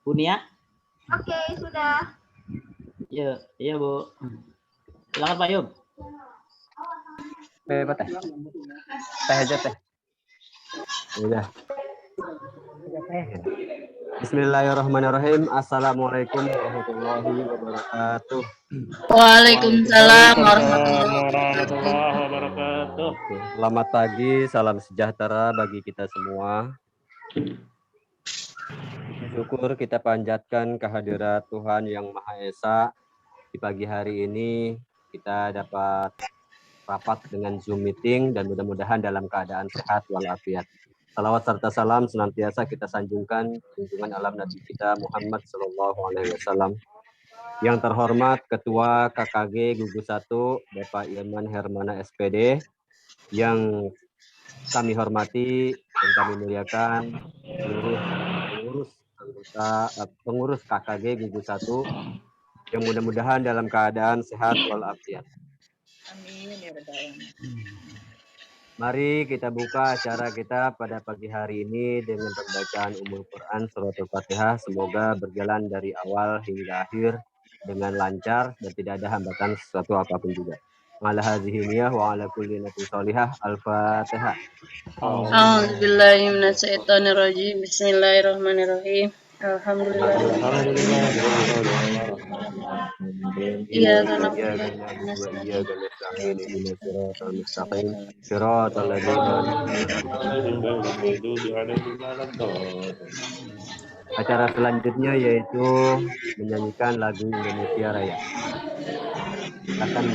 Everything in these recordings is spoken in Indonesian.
Bunia? Oke, sudah. Iya Bu. Silakan Pak Yub. Teh, teh aja teh. Udah. Bismillahirrahmanirrahim. Assalamualaikum warahmatullahi wabarakatuh. Waalaikumsalam warahmatullahi wabarakatuh. Selamat pagi, salam sejahtera bagi kita semua. Syukur kita panjatkan kehadirat Tuhan Yang Maha Esa. Di pagi hari ini kita dapat rapat dengan Zoom meeting dan mudah-mudahan dalam keadaan sehat walafiat. Salawat serta salam senantiasa kita sanjungkan junjungan alam Nabi kita Muhammad SAW. Yang terhormat Ketua KKG Gugus 1 Bapak Ilman Hermana SPD, yang kami hormati dan kami muliakan seluruh pengurus KKG Gugus 1 yang mudah-mudahan dalam keadaan sehat walafiat. Amin ya rabbal alamin. Mari kita buka acara kita pada pagi hari ini dengan pembacaan Ummul Quran Surat Al-Fatihah. Semoga berjalan dari awal hingga akhir dengan lancar dan tidak ada hambatan sesuatu apapun juga. Ala hadhihi niyah wa ala kulli natin sholihah. Al-Fatihah. A'udzubillahi minasyaitonirrajim. Bismillahirrahmanirrahim. Alhamdulillah. Iya, karena acara selanjutnya yaitu menyanyikan lagu Indonesia Raya. Silakan.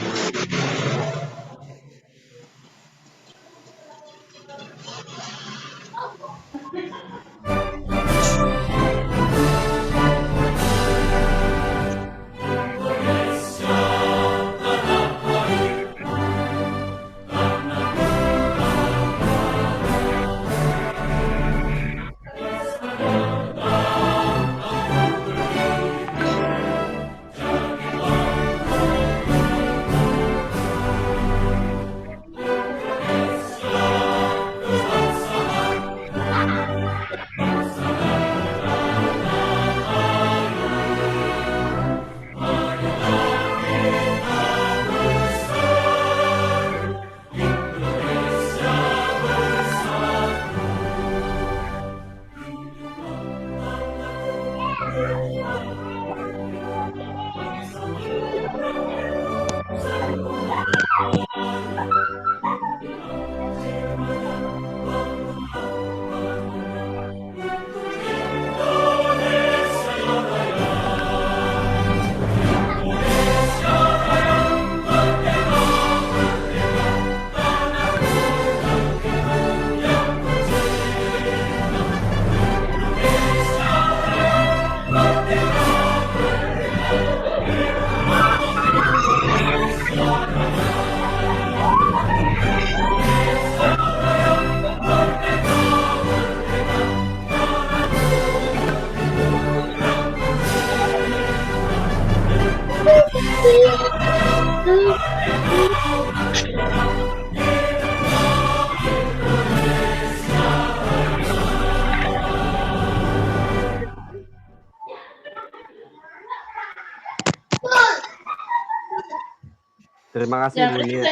Terima kasih Bu Nia.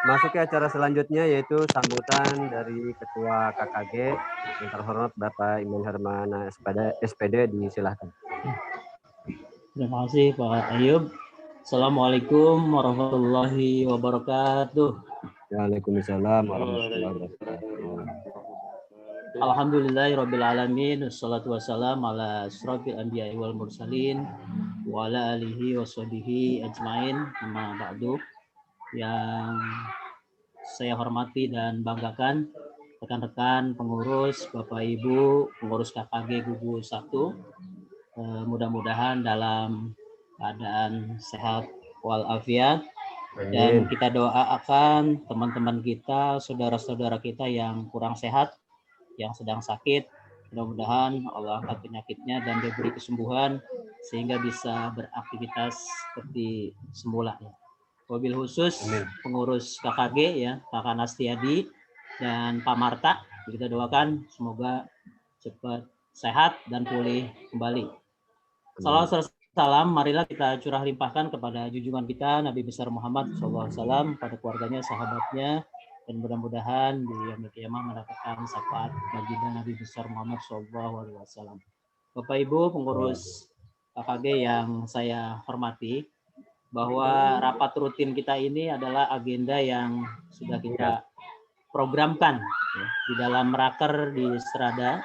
Masuk ke acara selanjutnya yaitu sambutan dari Ketua KKG yang terhormat Bapak Iman Hermana SPD, disilahkan. Terima kasih Pak Ayub. Assalamualaikum warahmatullahi wabarakatuh. Waalaikumsalam warahmatullahi wabarakatuh. Alhamdulillahirrabbilalamin. Wassalatu wassalam ala asrofil anbiya'i wal mursalin wa ala alihi wa sahbihi ajmain. Amma ba'du. Yang saya hormati dan banggakan rekan-rekan pengurus, Bapak Ibu, pengurus KKG Gugus 1. Mudah-mudahan dalam keadaan sehat walafiat. Dan kita doakan teman-teman kita, saudara-saudara kita yang kurang sehat, yang sedang sakit, mudah-mudahan Allah angkat penyakitnya dan diberi kesembuhan sehingga bisa beraktivitas seperti semula ya. Wabil khusus pengurus KKG ya, Kakak Nastiadi dan Pak Marta Kita doakan semoga cepat sehat dan pulih kembali. Salam, marilah kita curah limpahkan kepada junjungan kita Nabi besar Muhammad SAW, pada keluarganya, sahabatnya, dan mudah-mudahan di yaumul qiyamah mendapatkan syafaat baginda Nabi besar Muhammad SAW. Bapak Ibu pengurus KKG yang saya hormati, bahwa rapat rutin kita ini adalah agenda yang sudah kita programkan ya, di dalam raker di Strada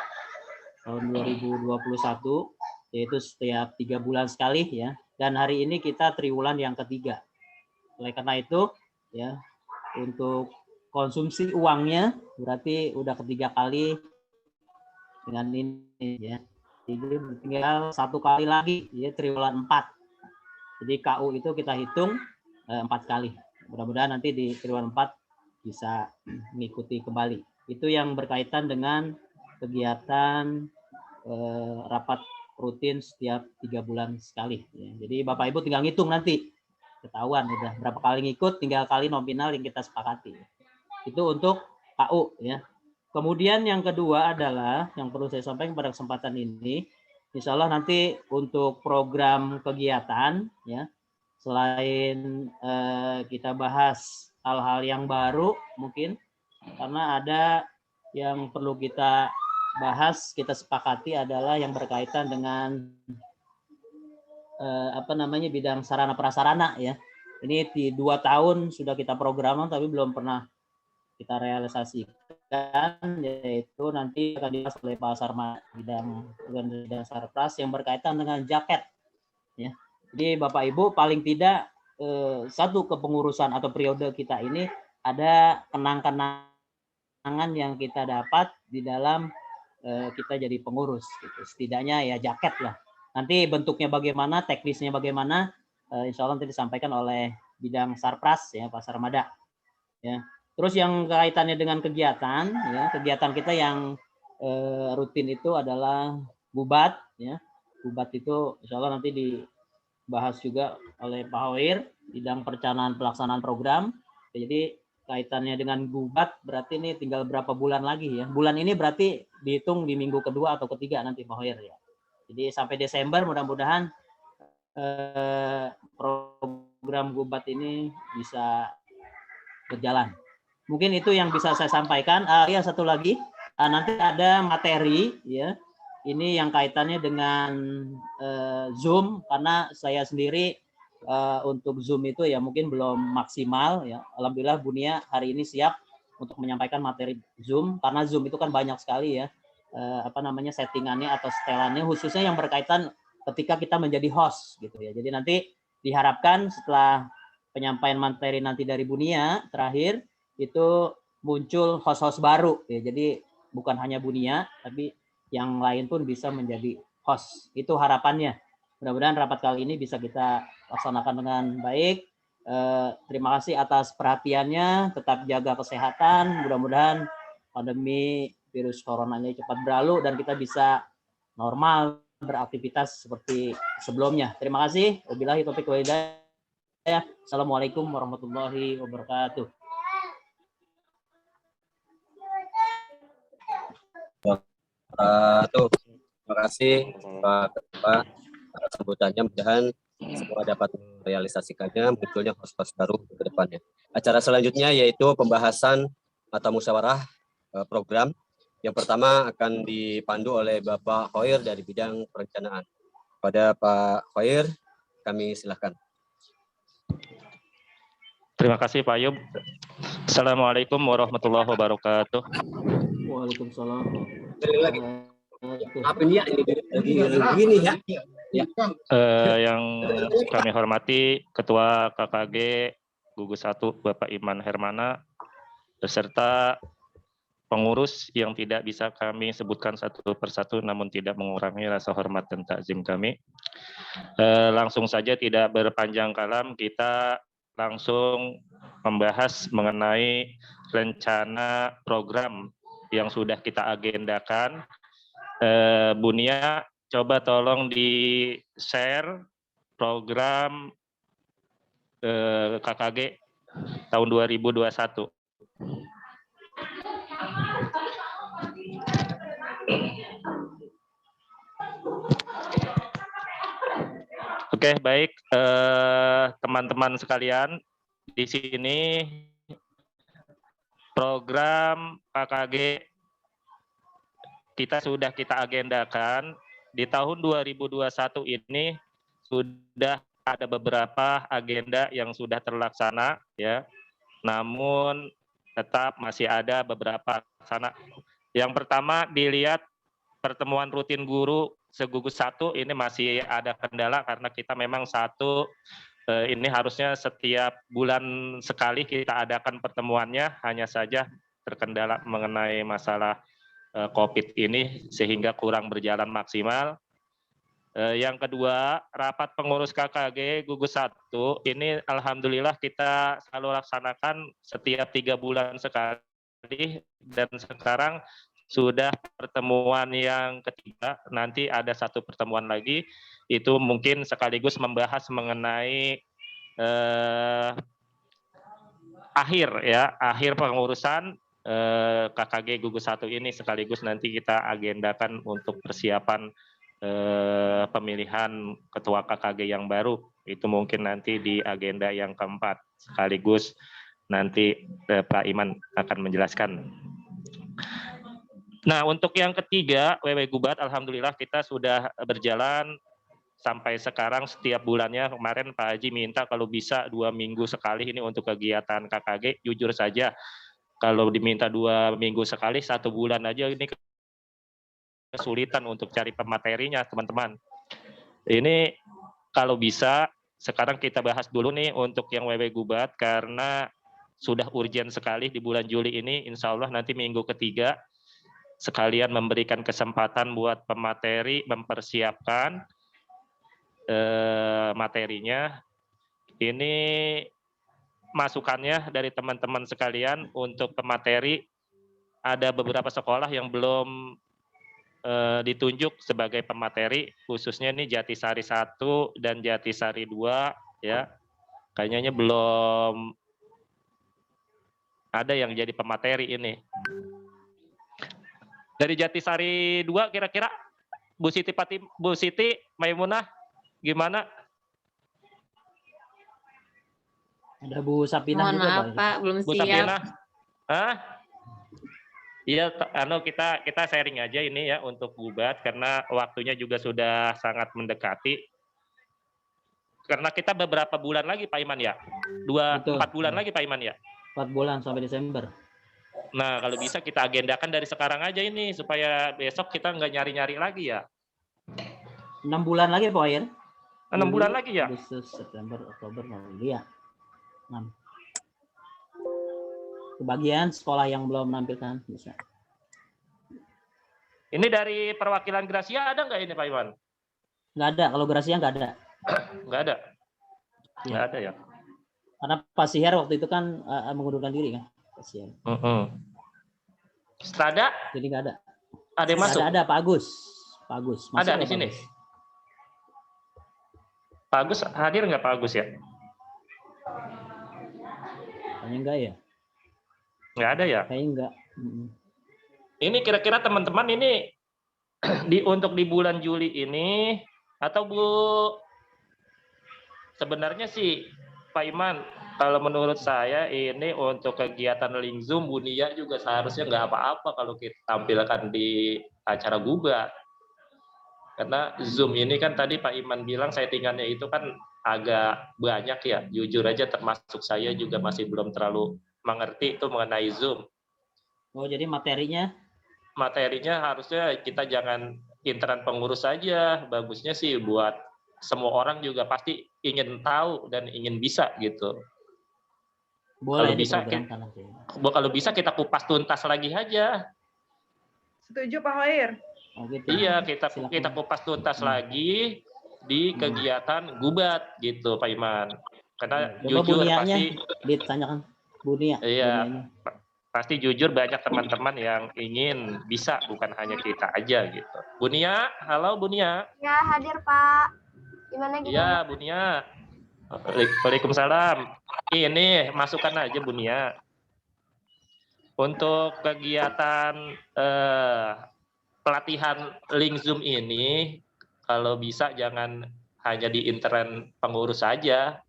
tahun 2021, yaitu setiap 3 bulan sekali ya. Dan hari ini kita triwulan yang ketiga. Oleh karena itu ya, untuk konsumsi uangnya berarti udah ketiga kali dengan ini ya. Jadi tinggal 1 kali lagi ya, triwulan 4. Jadi KU itu kita hitung 4 kali. Mudah-mudahan nanti di triwulan 4 bisa mengikuti kembali. Itu yang berkaitan dengan kegiatan rapat rutin setiap 3 bulan sekali. Ya. Jadi Bapak Ibu tinggal ngitung nanti. Ketahuan udah berapa kali ngikut, tinggal kali nominal yang kita sepakati. Itu untuk KU ya. Kemudian yang kedua adalah yang perlu saya sampaikan pada kesempatan ini, insya Allah nanti untuk program kegiatan ya, selain kita bahas hal-hal yang baru mungkin, karena ada yang perlu kita bahas, kita sepakati adalah yang berkaitan dengan bidang sarana prasarana ya. Ini di 2 tahun sudah kita programkan tapi belum pernah kita realisasikan, yaitu nanti akan dibahas oleh Pak Sarma bidang Sarpras yang berkaitan dengan jaket ya. Jadi Bapak Ibu paling tidak satu kepengurusan atau periode kita ini ada kenang-kenangan yang kita dapat di dalam kita jadi pengurus gitu. Setidaknya ya jaket lah. Nanti bentuknya bagaimana, teknisnya bagaimana, insya Allah nanti disampaikan oleh bidang Sarpras ya, Pak Sarmada ya. Terus yang kaitannya dengan kegiatan ya, kegiatan kita yang rutin itu adalah bubat ya. Bubat itu insya Allah nanti dibahas juga oleh Pak Hoir, bidang perencanaan pelaksanaan program. Jadi kaitannya dengan bubat berarti ini tinggal berapa bulan lagi ya. Bulan ini berarti dihitung di minggu kedua atau ketiga nanti Pak Hoir ya. Jadi sampai Desember mudah-mudahan program bubat ini bisa berjalan. Mungkin itu yang bisa saya sampaikan. Ya satu lagi, nanti ada materi ya. Ini yang kaitannya dengan Zoom, karena saya sendiri untuk Zoom itu ya mungkin belum maksimal ya. Alhamdulillah Bunia hari ini siap untuk menyampaikan materi Zoom, karena Zoom itu kan banyak sekali ya settingannya atau setelannya, khususnya yang berkaitan ketika kita menjadi host gitu ya. Jadi nanti diharapkan setelah penyampaian materi nanti dari Bunia terakhir itu muncul host-host baru ya. Jadi bukan hanya Bunia tapi yang lain pun bisa menjadi host. Itu harapannya. Mudah-mudahan rapat kali ini bisa kita laksanakan dengan baik. Terima kasih atas perhatiannya. Tetap jaga kesehatan. Mudah-mudahan pandemi virus coronanya cepat berlalu dan kita bisa normal beraktivitas seperti sebelumnya. Terima kasih. Wabillahi taufiq wal hidayah. Assalamualaikum warahmatullahi wabarakatuh. Terima kasih Pak Ketua atas sambutannya. Mudah-mudahan semua dapat merealisasikannya munculnya host-host baru ke depannya. Acara selanjutnya yaitu pembahasan atau musyawarah program. Yang pertama akan dipandu oleh Bapak Hoir dari bidang perencanaan. Pada Pak Hoir, kami silakan. Terima kasih Pak Ayub. Assalamualaikum warahmatullahi wabarakatuh. Waalaikumsalam. Apa ini ya? Ini ya? Yang kami hormati Ketua KKG Gugus 1 Bapak Iman Hermana beserta pengurus yang tidak bisa kami sebutkan satu persatu namun tidak mengurangi rasa hormat dan takzim kami. Langsung saja tidak berpanjang kalam, kita langsung membahas mengenai rencana program yang sudah kita agendakan. Bunia, coba tolong di-share program KKG tahun 2021. Oke, baik teman-teman sekalian, di sini program KKG kita agendakan di tahun 2021 ini sudah ada beberapa agenda yang sudah terlaksana ya. Namun tetap masih ada beberapa sana. Yang pertama dilihat pertemuan rutin guru segugus 1 ini masih ada kendala karena kita memang ini harusnya setiap bulan sekali kita adakan pertemuannya, hanya saja terkendala mengenai masalah COVID ini sehingga kurang berjalan maksimal. Yang kedua, rapat pengurus KKG gugus 1 ini alhamdulillah kita selalu laksanakan setiap 3 bulan sekali, dan sekarang sudah pertemuan yang ketiga. Nanti ada 1 pertemuan lagi, itu mungkin sekaligus membahas mengenai akhir pengurusan KKG gugus 1 ini, sekaligus nanti kita agendakan untuk persiapan pemilihan ketua KKG yang baru. Itu mungkin nanti di agenda yang keempat, sekaligus nanti Pak Iman akan menjelaskan. Nah, untuk yang ketiga, WW Gubat, alhamdulillah kita sudah berjalan sampai sekarang setiap bulannya. Kemarin Pak Haji minta kalau bisa 2 minggu sekali ini untuk kegiatan KKG. Jujur saja, kalau diminta 2 minggu sekali, 1 bulan aja ini kesulitan untuk cari pematerinya, teman-teman. Ini kalau bisa, sekarang kita bahas dulu nih untuk yang WW Gubat, karena sudah urgent sekali di bulan Juli ini. Insya Allah nanti minggu ketiga, sekalian memberikan kesempatan buat pemateri mempersiapkan materinya. Ini masukannya dari teman-teman sekalian untuk pemateri. Ada beberapa sekolah yang belum ditunjuk sebagai pemateri, khususnya ini Jatisari 1 dan Jatisari 2 ya. Kayaknya belum ada yang jadi pemateri ini. Dari Jatisari 2 kira-kira Bu Siti Maimunah gimana? Ada Bu Sapinah Mohon juga, maaf Pak, belum Bu siap. Sapinah? Hah? Iya, kita sharing aja ini ya untuk Gubat, karena waktunya juga sudah sangat mendekati. Karena kita beberapa bulan lagi Pak Iman ya? 4 bulan lagi Pak Iman ya? 4 bulan sampai Desember. Nah, kalau bisa kita agendakan dari sekarang aja ini, supaya besok kita nggak nyari-nyari lagi ya. 6 bulan lagi Pak Wayan. 6 bulan lagi ya? Agustus, September, Oktober, November, ya. 6. Kebagian sekolah yang belum menampilkan bisa. Ini dari perwakilan Gracia ada nggak ini Pak Iwan? Nggak ada, kalau Gracia nggak ada. Nggak ada? Nggak ada ya? Karena Pak Sihar waktu itu kan mengundurkan diri kan. Pak Sihar. Stada? Jadi nggak ada. Ada yang masuk? Ada Pak Agus. Pak Agus. Masuk ada di sini? Agus? Pak Agus hadir nggak Pak Agus ya? Kayaknya enggak ya? Nggak ada ya? Kayaknya enggak. Ini kira-kira teman-teman ini untuk di bulan Juli ini, atau Bu, sebenarnya sih Pak Iman, kalau menurut saya ini untuk kegiatan link Zoom, Bu Nia juga seharusnya nggak apa-apa kalau kita tampilkan di acara Gubat. Karena Zoom ini kan tadi Pak Iman bilang settingannya itu kan agak banyak ya. Jujur aja termasuk saya juga masih belum terlalu mengerti itu mengenai Zoom. Oh, jadi materinya? Materinya harusnya kita jangan intern pengurus saja. Bagusnya sih buat semua orang juga pasti ingin tahu dan ingin bisa gitu. Boleh kalau bisa kita kupas tuntas lagi aja. Setuju Pak Hoir? Oh, gitu. Iya, kita kupas tuntas lagi di kegiatan Gubat gitu Pak Iman. Karena jujur pasti ditanyakan Bu Nia. Iya, pasti jujur banyak teman-teman yang ingin bisa, bukan hanya kita aja gitu. Bu Nia, halo Bu Nia. Ya, hadir Pak. Gimana? Iya, Bu Nia. Waalaikumsalam. Ini masukkan aja Bu Nia. Untuk kegiatan pelatihan link Zoom ini kalau bisa jangan hanya di intern pengurus saja.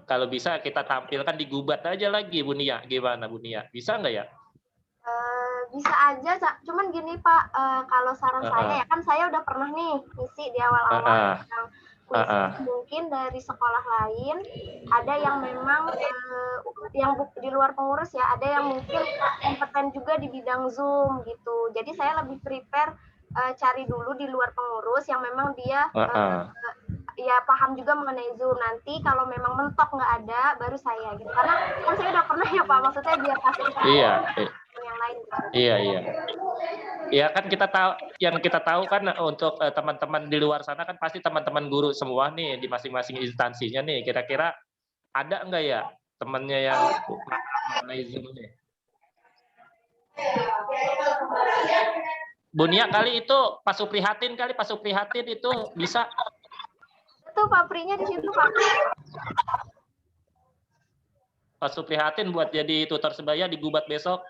Kalau bisa kita tampilkan di Gubat aja lagi, Bu Nia. Gimana, Bu Nia? Bisa nggak ya? Bisa aja, cuman gini Pak, kalau saran saya ya kan saya udah pernah nih ngisi di awal-awal yang kuis mungkin dari sekolah lain ada yang memang yang di luar pengurus ya, ada yang mungkin kompeten juga di bidang Zoom gitu. Jadi saya lebih prepare cari dulu di luar pengurus yang memang dia ya paham juga mengenai Zoom. Nanti kalau memang mentok nggak ada, baru saya gitu. Karena kan saya udah pernah ya Pak, maksudnya biar kasih yang lain. Gitu. Iya. Ya kan kita tahu, yang kita tahu kan untuk teman-teman di luar sana kan pasti teman-teman guru semua nih di masing-masing instansinya nih. Kira-kira ada nggak ya temannya yang mengenai Zoom nih? Bu Nia kali itu Pak Suprihatin itu bisa. Itu Pak Prinya di situ Pak. Pak Suprihatin buat jadi tutor sebaya di Gubat besok.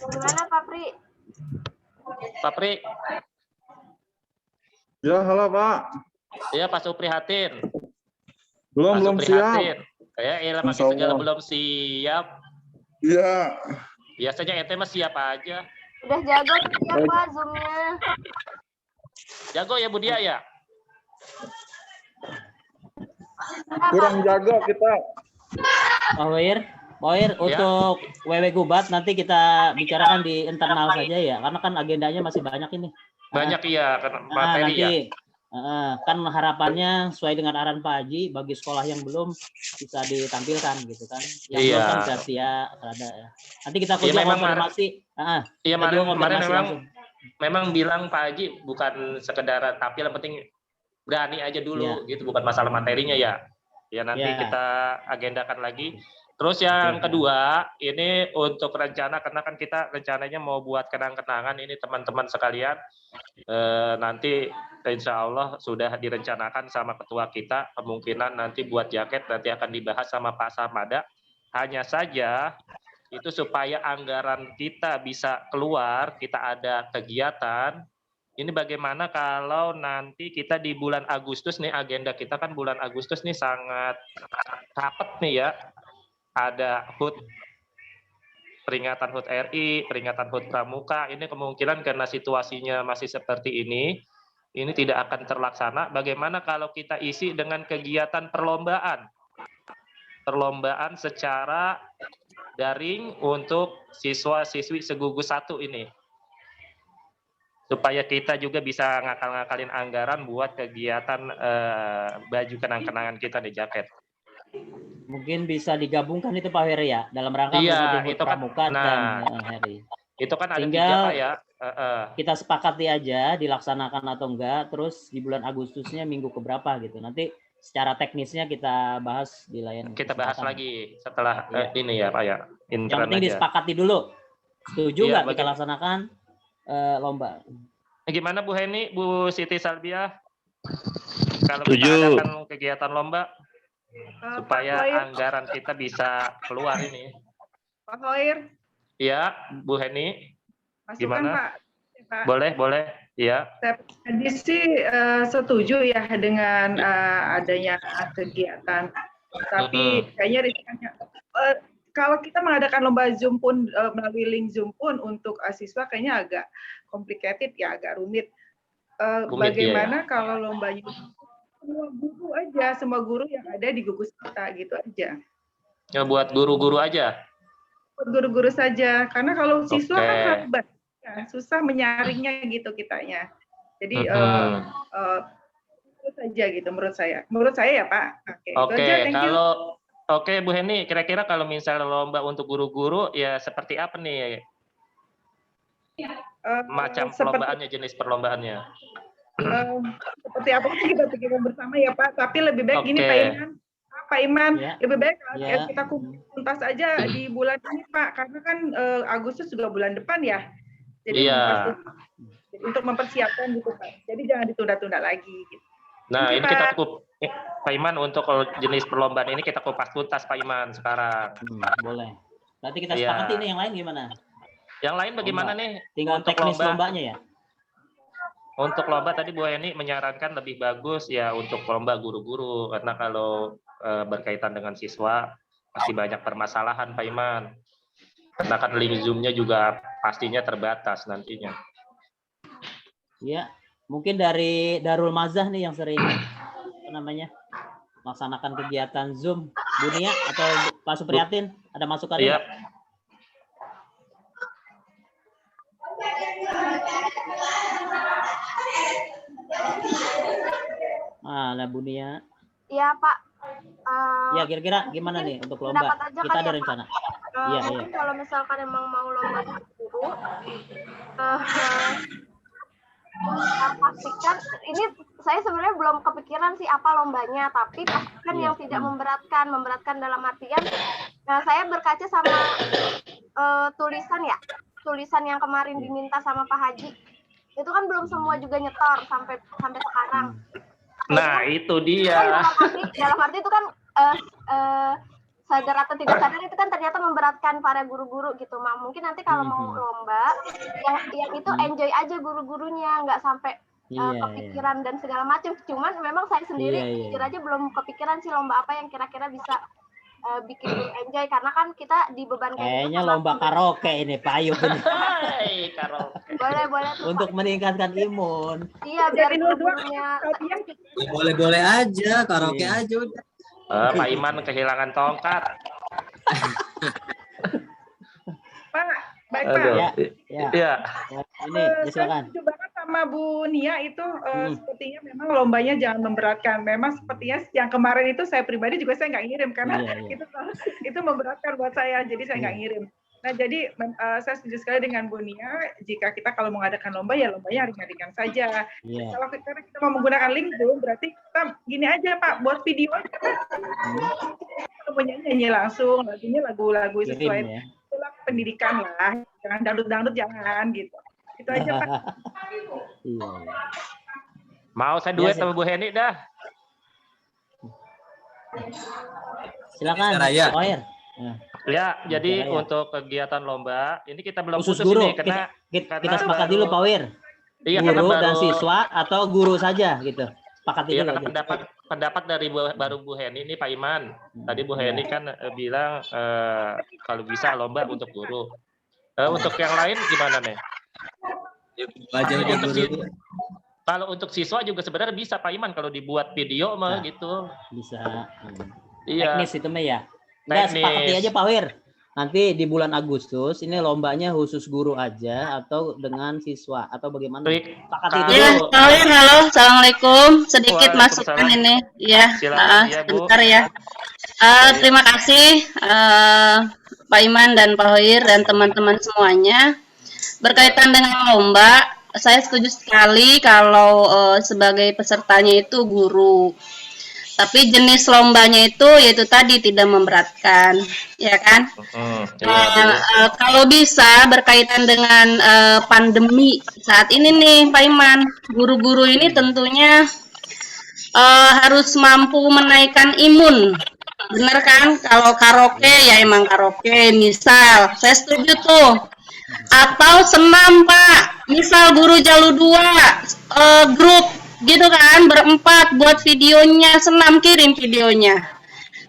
Gimana Pak Pri? Pak Pri. Ya, halo Pak. Iya Pak Suprihatin. Belum siap. Ya, masih segala belum siap. Iya. Biasanya ente mah siap aja. Udah jago ya Pak Zoom-nya. Jago ya Bu Dia ya? Kurang jago kita. Pak Wair, untuk WW Gubat nanti kita bicarakan di internal saja ya, karena kan agendanya masih banyak ini. Banyak iya, materi nanti, ya. Kan harapannya sesuai dengan arahan Pak Haji, bagi sekolah yang belum bisa ditampilkan gitu kan. Yang belum kan berarti ya ada ya. Nanti kita konfirmasi. Iya, kemarin memang bilang Pak Haji bukan sekedar tampil, yang penting berani aja dulu gitu, bukan masalah materinya ya. Ya nanti kita agendakan lagi. Terus yang kedua, ini untuk rencana, karena kan kita rencananya mau buat kenang-kenangan ini teman-teman sekalian. Nanti insya Allah sudah direncanakan sama ketua kita, kemungkinan nanti buat jaket nanti akan dibahas sama Pak Samada. Hanya saja itu supaya anggaran kita bisa keluar, kita ada kegiatan. Ini bagaimana kalau nanti kita di bulan Agustus nih, agenda kita kan bulan Agustus nih sangat rapet nih ya. Ada HUT, peringatan HUT RI, peringatan HUT Pramuka, ini kemungkinan karena situasinya masih seperti ini tidak akan terlaksana. Bagaimana kalau kita isi dengan kegiatan perlombaan? Perlombaan secara daring untuk siswa-siswi segugus 1 ini. Supaya kita juga bisa ngakal-ngakalin anggaran buat kegiatan baju kenang-kenangan kita di jaket. Mungkin bisa digabungkan itu Pak Heri ya, dalam rangka itu kan Pramuka dan Heri. Itu kan ada tinggal 3 Pak ya. Kita sepakati aja dilaksanakan atau enggak, terus di bulan Agustusnya minggu keberapa gitu. Nanti secara teknisnya kita bahas di lain. Kita bahas lagi setelah ini ya Pak ya. Yang penting disepakati dulu. Setuju nggak kita laksanakan lomba? Gimana Bu Heni, Bu Siti Salbia? Kalau Setuju. kita adakan kegiatan lomba supaya anggaran kita bisa keluar ini. Pak Hoir. Iya, Bu Heni. Gimana? Pak. Boleh. Iya. Tadi sih setuju ya dengan adanya kegiatan. Tapi kayaknya risikonya kalau kita mengadakan lomba Zoom pun melalui link Zoom pun untuk siswa kayaknya agak complicated ya, agak rumit. Bagaimana kalau lombanya semua guru yang ada di gugus kita gitu aja. Ya buat guru-guru aja. Buat guru-guru saja, karena kalau siswa kan susah menyaringnya gitu kitanya. Jadi itu saja gitu menurut saya ya Pak. Oke, Bu Heni, kira-kira kalau misalnya lomba untuk guru-guru ya seperti apa nih? Macam perlombaannya, jenis perlombaannya. Seperti apa sih kita pikirkan bersama ya Pak, tapi lebih baik gini Pak Iman, lebih baik kita tuntas aja di bulan ini Pak, karena kan Agustus juga bulan depan ya, jadi untuk mempersiapkan gitu Pak, jadi jangan ditunda-tunda lagi gitu. Nah ini kita cukup Pak Iman, untuk jenis perlombaan ini kita kupas tuntas Pak Iman sekarang. Boleh. Berarti kita Iya. sepakati nih, yang lain gimana? Yang lain bagaimana Lomba. nih? Tinggal Untuk teknis lomba. lombanya ya. Untuk lomba tadi Bu Heni menyarankan lebih bagus ya untuk lomba guru-guru, karena kalau berkaitan dengan siswa pasti banyak permasalahan Pak Iman. Karena kan link Zoom-nya juga pastinya terbatas nantinya. Iya, mungkin dari Darul Mazah nih yang sering apa namanya melaksanakan kegiatan Zoom. Bu Nia atau Pak Supriyatin ada masukan? Iya. Lah Bu Nia. Iya Pak. Ya kira-kira gimana nih untuk lomba? Pendapat aja Kita kali ada ya, Pak. rencana. Iya, Mungkin iya. kalau misalkan emang mau lomba guru, pastikan ini saya sebenarnya belum kepikiran sih apa lombanya, tapi pastikan Iya. yang tidak memberatkan dalam artian saya berkaca sama tulisan yang kemarin diminta sama Pak Haji, itu kan belum semua juga nyetor sampai sekarang. Nah, itu dia. Dalam arti itu kan sadar atau tidak sadar itu kan ternyata memberatkan para guru-guru gitu, Mak. Mungkin nanti kalau mau lomba yang itu enjoy aja guru-gurunya, nggak sampai kepikiran dan segala macam. Cuman memang saya sendiri jujur aja belum kepikiran sih lomba apa yang kira-kira bisa bikin guru enjoy, karena kan kita dibebankan. Kayaknya lomba karaoke ini Pak Ayub ini. Hai, karaoke. Boleh tuh, Untuk Pak. meningkatkan imun. Iya, biar guru-gurunya Ya, boleh-boleh aja, karaoke Iya. aja udah. Pak Iman kehilangan tongkat. Pak, baik Pak. Aduh. Ya. Iya. Ini ya, silakan. Saya setuju banget sama Bu Nia itu sepertinya memang lombanya jangan memberatkan. Memang sepertinya yang kemarin itu saya pribadi juga saya nggak ngirim karena Iya. itu memberatkan buat saya, jadi saya nggak ngirim. Nah, jadi saya setuju sekali dengan Bu Nia, jika kita kalau mengadakan lomba, ya lombanya ringan-ringan saja. Iya. Kalau kita mau menggunakan link Zoom, berarti kita gini aja Pak, buat video aja. Kita nyanyi langsung, lagunya lagu-lagu sesuai Kirim ya. pendidikan lah. Jangan dangdut-dangdut, jangan gitu. Itu aja Pak. Iya. Mau saya duet Iya, sama Bu Heni dah. Silakan. Raya. Pak Oyer. Ya, jadi Raya. untuk kegiatan lomba, ini kita belum Khusus putus guru. ini karena Kita sepakat dulu Pak Oyer. iya karena Guru baru dan siswa atau guru saja gitu. Sepakati iya dulu karena aja. pendapat dari baru Bu Heni ini Pak Iman. Tadi Bu Heni kan bilang kalau bisa lomba untuk guru. Untuk yang lain gimana nih? Aja udah Untuk guru. Kalau untuk siswa juga sebenarnya bisa Pak Iman kalau dibuat video mah gitu. Bisa. Iya. Teknis itu mah ya. Nggak, sepakati aja Pak Wir. Nanti di bulan Agustus ini lombanya khusus guru aja atau dengan siswa atau bagaimana? Sepakati itu Ya, dulu. halo, assalamualaikum. Sedikit masukan Waalaikumsalam. ini, ya. Silakan, ya, Bu. Sebentar ya. Terima kasih Pak Iman dan Pak Hoir dan teman-teman semuanya. Berkaitan dengan lomba, saya setuju sekali kalau sebagai pesertanya itu guru. Tapi jenis lombanya itu yaitu tadi tidak memberatkan, ya kan? Kalau bisa berkaitan dengan pandemi saat ini nih Pak Iman, guru-guru ini tentunya harus mampu menaikkan imun, bener kan? Kalau karaoke ya emang karaoke, misal saya setuju tuh. Atau senam Pak, misal guru Jalu 2 grup gitu kan, berempat buat videonya, senam kirim videonya.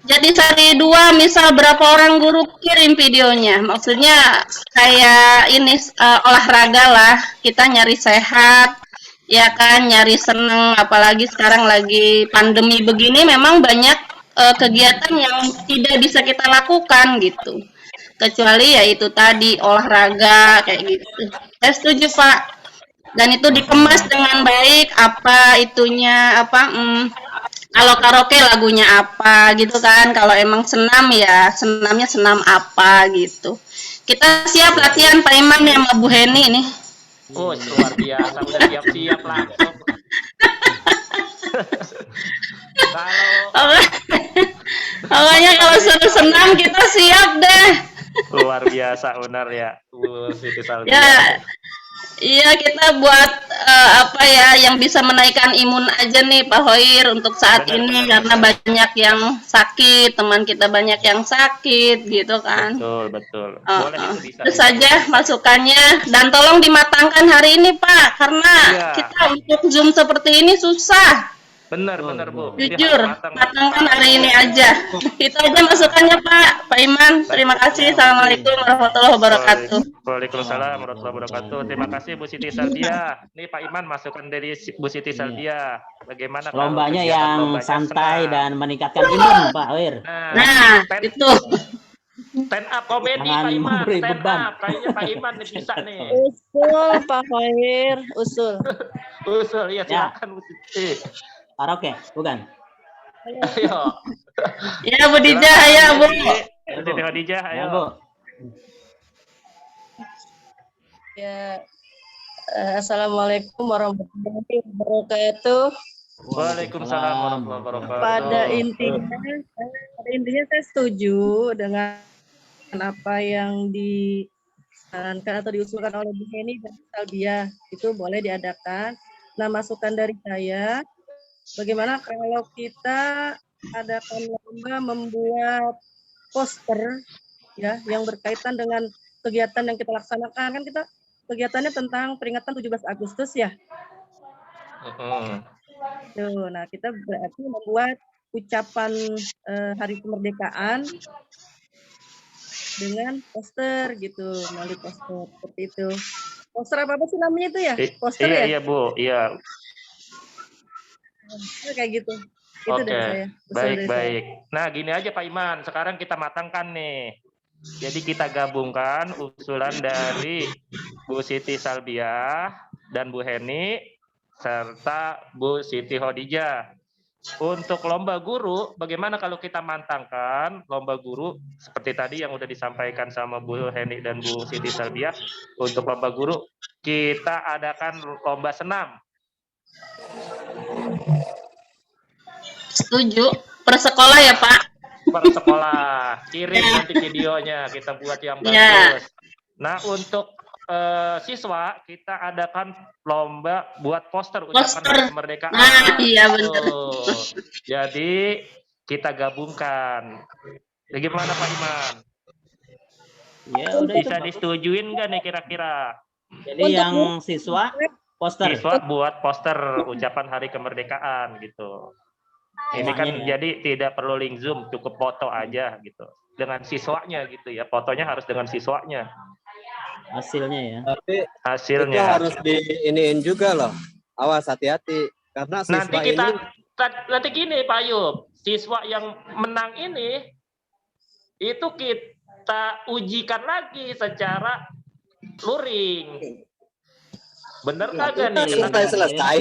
Jadi seri 2 misal berapa orang guru kirim videonya. Maksudnya kayak ini olahraga lah, kita nyari sehat, ya kan, nyari seneng, apalagi sekarang lagi pandemi begini memang banyak kegiatan yang tidak bisa kita lakukan gitu. Kecuali ya itu tadi olahraga kayak gitu. Saya setuju Pak. Dan itu dikemas dengan baik, apa itunya, kalau karaoke lagunya apa gitu kan, kalau emang senam ya senamnya senam apa gitu. Kita siap latihan Pak Iman ya sama Bu Heni nih. Oh, luar biasa, udah siap-siap langsung. Pokoknya kalau suruh senam kita siap deh. Luar biasa, benar ya. Itu Ya, Iya, kita buat apa ya yang bisa menaikkan imun aja nih Pak Hoir untuk saat ini karena banyak yang sakit, teman kita banyak yang sakit gitu kan. Betul. Boleh itu bisa. Terus saja masukannya dan tolong dimatangkan hari ini Pak karena kita untuk Zoom seperti ini susah. Benar Bu. Jujur, matangkan hari ini aja. Itu aja masukannya Pak Iman. Terima kasih. Assalamualaikum warahmatullahi wabarakatuh. Waalaikumsalam warahmatullahi wabarakatuh. Terima kasih Bu Siti Salbia. Nih Pak Iman masukan dari Bu Siti Salbia. Bagaimana lombanya yang santai dan meningkatkan imun Pak Hoir? Nah, itu. Stand up komedi Pak Iman. Stand up. Kayaknya Pak Iman nih bisa nih. Usul Pak Hoir, usul. Usul, ya silakan Bu Siti. Karaoke, bukan? Ayo. Ya Bu Dija, ayo Bu. Siti Khadijah, ayo. Bu. Ya, Assalamualaikum warahmatullahi wabarakatuh. Waalaikumsalam warahmatullahi wabarakatuh. Pada intinya saya setuju dengan apa yang disarankan atau diusulkan oleh Bu Heni dan Salbia. Itu boleh diadakan. Nah, masukan dari saya, bagaimana kalau kita adakan lomba membuat poster ya yang berkaitan dengan kegiatan yang kita laksanakan. Kan kita kegiatannya tentang peringatan 17 Agustus ya. Tuh, nah kita berarti membuat ucapan Hari Kemerdekaan dengan poster gitu, melalui poster seperti itu. Poster apa sih namanya itu ya? Poster ya? Iya Bu, iya. Kayak gitu. Itu dari saya. Baik. Nah, gini aja Pak Iman, sekarang kita matangkan nih. Jadi kita gabungkan usulan dari Bu Siti Salbia dan Bu Heni serta Bu Siti Khadijah. Untuk lomba guru, bagaimana kalau kita mantangkan lomba guru seperti tadi yang udah disampaikan sama Bu Heni dan Bu Siti Salbia. Untuk lomba guru, kita adakan lomba senam. Setuju. Per sekolah ya Pak? Per sekolah. Kirim nanti videonya, kita buat yang bagus. Nah, untuk siswa, kita adakan lomba buat poster ucapan kemerdekaan. Iya benar. Jadi, kita gabungkan. Bagaimana Pak Iman? Ya, udah bisa disetujuin nggak nih kira-kira? Jadi yang siswa poster. Siswa buat poster ucapan Hari Kemerdekaan gitu. Ini kan jadi tidak perlu link Zoom, cukup foto aja gitu. Dengan siswanya gitu ya. Fotonya harus dengan siswanya. Hasilnya ya. Tapi hasilnya itu harus diiniin juga loh. Awas hati-hati karena siswa nanti gini Pak Ayub, siswa yang menang ini itu kita ujikan lagi secara luring. Bener kagak nih? Selesai.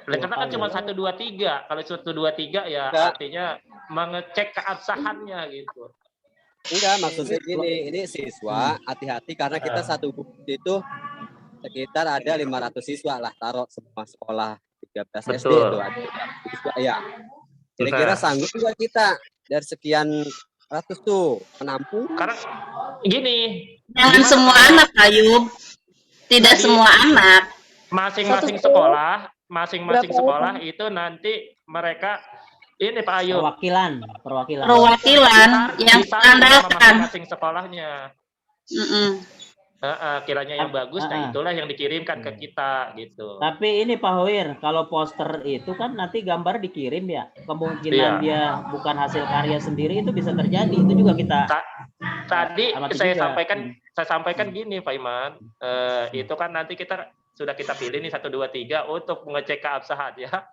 Karena kan cuma 1, 2, 3. Kalau 1, 2, 3 ya artinya mengecek keabsahannya gitu. Enggak, maksudnya gini, ini siswa hati-hati karena kita satu bukti itu sekitar ada 500 siswa lah, taruh semua sekolah 13 SD itu ada siswa ya. Kira-kira sanggup juga kita dari sekian ratus tuh menampung? Karena gini, jangan semua anak Ayub, tidak semua anak. Masing-masing sekolah itu nanti mereka ini Pak Ayub perwakilan yang mengandalkan masing-masing sekolahnya. Kiranya yang bagus, nah itulah yang dikirimkan ke kita gitu. Tapi ini Pak Hoir, kalau poster itu kan nanti gambar dikirim ya, kemungkinan dia bukan hasil karya sendiri itu bisa terjadi. Itu juga kita tadi saya sampaikan gini Pak Iman, itu kan nanti sudah kita pilih nih 1, 2, 3 untuk mengecek keabsahan ya.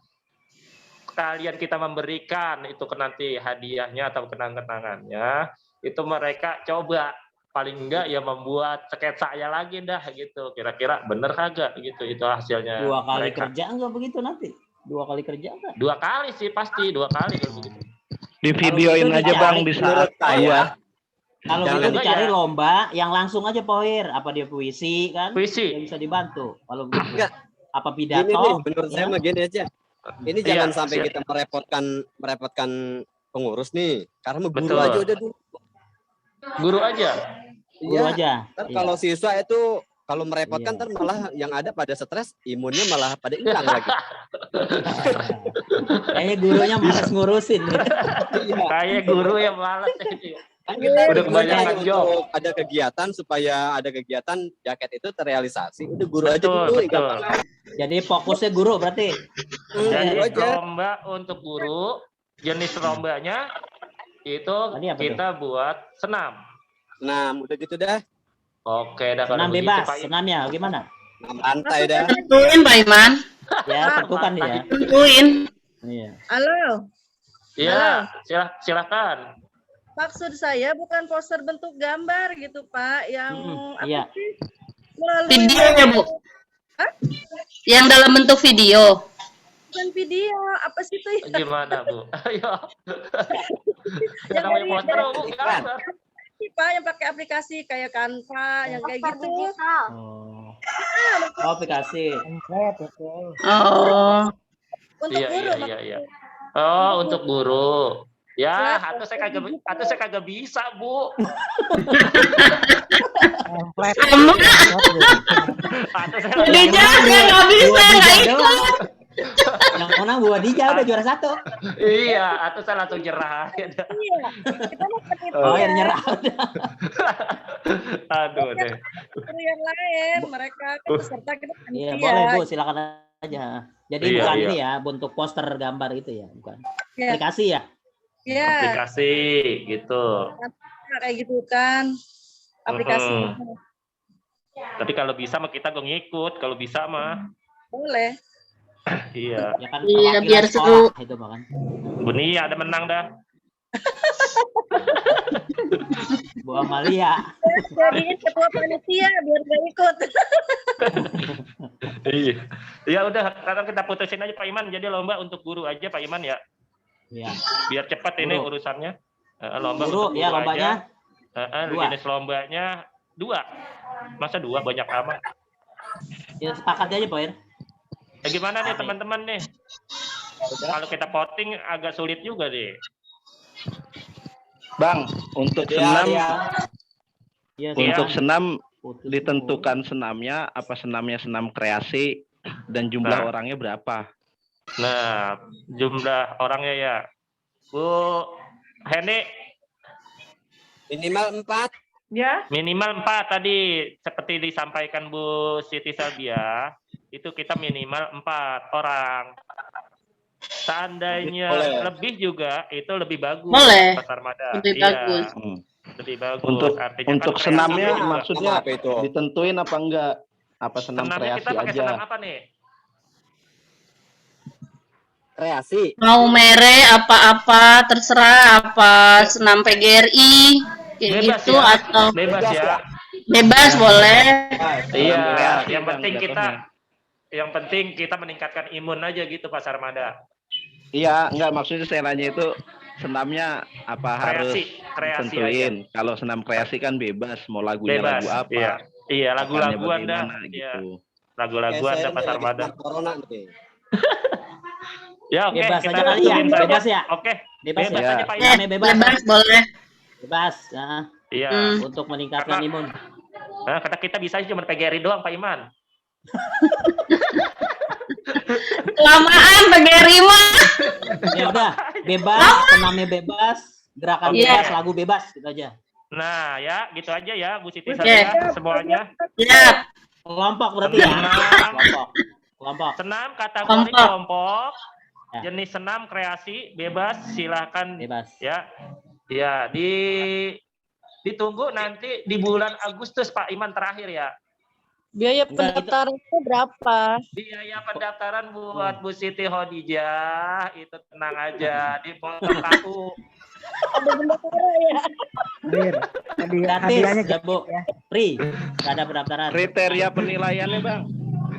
Kalian kita memberikan itu nanti hadiahnya atau kenang-kenangannya, itu mereka coba paling enggak ya membuat sketsanya lagi dah gitu. Kira-kira bener kagak gitu itu hasilnya. 2 kali mereka. Kerja enggak begitu nanti? 2 kali kerja enggak? 2 kali sih pasti 2 kali kalau begitu. Di videoin aja Bang di saat saya. Kalau gitu dicari lomba yang langsung aja Pak Hoir, apa dia puisi kan? Puisi. Dia bisa dibantu. Kalau begitu. Apa pidato? Gini, menurut saya mah gini aja. Ini jangan sampai kita merepotkan pengurus nih. Karena guru aja udah dulu. Guru aja. Iya. Kalau siswa itu Kalau merepotkan Iya. ntar malah yang ada pada stres, imunnya malah pada hilang lagi. Kayaknya gurunya malas ngurusin. Kayak guru yang malas ini. Kan kita Udah tujuannya kebanyakan hanya job. untuk ada kegiatan supaya ada kegiatan jaket itu terrealisasi. Udah guru aja Betul, dulu. betul. Jadi fokusnya guru berarti. Jadi Guru aja. lomba untuk guru, jenis lombanya itu Tadi apa kita buat senam. Nah, udah gitu dah. Oke, dah kalau Senam begitu, bebas, Pak. senamnya gimana? Lantai dah. Tentuin Pak Iman. Ya, tentukan ya. Tentuin. Iya. Halo, Iya, silakan. maksud saya bukan poster bentuk gambar gitu Pak, yang apa Iya. sih? Melalui Video ya Bu? Hah? Yang dalam bentuk video. Bukan video, apa sih itu ya? Gimana, Bu? Ayo. Yang namanya poster, Bu, gambar. Sih, Pak, yang pakai aplikasi kayak Canva, yang kayak Poster gitu. digital. Oh, aplikasi. Oh. Untuk Iya, guru, iya. Oh, untuk guru. Ya, atau saya kagak bisa, Bu. Kamu Atau saya Khadijah nggak bisa, nggak ikut. Yang menang Bu Adija udah juara 1. Iya, atau saya langsung nyerah. Iya, kita mau pakai Oh, ya. yang nyerah udah. Aduh deh. Guru yang lain, mereka kan peserta kita Iya, panitia. boleh Bu, silakan aja. Jadi Iya, bukan iya. ini ya, bentuk poster gambar itu ya, bukan. Iya. Aplikasi ya? Iya, Aplikasi gitu. kayak gitu kan. Aplikasi. Tapi kalau bisa mah kita gue ngikut, kalau bisa mah. Boleh. Iya. Ya kan Iya, perwakilan biar sekolah seru. itu bahkan. Buni ada menang dah. Bu Amalia. Jadiin ketua panitia biar gak ikut. Iya. Ya udah, sekarang kita putusin aja Pak Iman. Jadi lomba untuk guru aja Pak Iman ya. Iya. Biar cepat ini Guru. urusannya. Lomba Guru, untuk ya guru lombanya aja. 2. Jenis lombanya 2. Masa 2 banyak amat. Ya sepakat aja Pak Ir. Ya gimana nih teman-teman nih? Kalau kita voting agak sulit juga deh. Bang, untuk Ya, senam, ya. Ya, untuk siap. senam Putus ditentukan senamnya, apa senamnya senam kreasi dan jumlah Nah. orangnya berapa? Nah, jumlah orangnya ya. Bu Heni, Minimal 4. Ya, minimal 4 tadi seperti disampaikan Bu Siti Sabia, itu kita minimal 4 orang. Seandainya Boleh. lebih juga itu lebih bagus. Boleh. Pak Sarmada. Lebih Iya, bagus. lebih bagus. Untuk Artinya untuk kan senamnya kreasinya juga. maksudnya Apa itu? ditentuin apa enggak? Apa senam Senamnya kreasi kita pakai aja? senam apa nih? Kreasi. Mau mere apa-apa terserah, apa senam PGRI kayak Bebas gitu ya? atau Bebas ya. bebas boleh. Iya, kreasi, yang Bang, penting jatuhnya. kita meningkatkan imun aja gitu Pak Sarmada. Iya, enggak maksudnya saya nanya itu senamnya apa harus Kreasi tentuin. Kalau senam kreasi kan bebas, mau lagunya Bebas. lagu apa? Iya, iya lagu-laguan Makannya dah. bagaimana, Iya, gitu. lagu-laguan dah Pak Lagi Sarmada. kena corona nih. Ya oke, Bebas kita aja kali ya, tentuin saja. bebas ya. Oke, Bebas bebas ya. aja Pak Ya, Iman. Bebas. bebas boleh. Bebas. Nah, Iya. untuk meningkatkan Karena- imun. Nah, kata kita bisa cuma PGRI doang Pak Iman. Kelamaan PGRI mah. Ya udah, bebas, senamnya bebas, gerakan Iya. bebas, lagu bebas gitu aja. Nah, ya gitu aja ya Bu Siti Oke. Sabia semuanya. Siap. Kelompok berarti ya. Senam. Kelompok. Senam kategori Kelompok. kelompok. Ya. Jenis senam kreasi bebas silahkan Bebas. ya. Ya, ditunggu nanti di bulan Agustus Pak Iman terakhir ya. Biaya Enggak, pendaftarannya berapa? Biaya pendaftaran buat Bu Siti Khadijah itu tenang aja, dipotong kaku. Ada pendaftaran ya? Gratis, ya Bu. Free. Gak ada pendaftaran. Kriteria penilaiannya, Bang.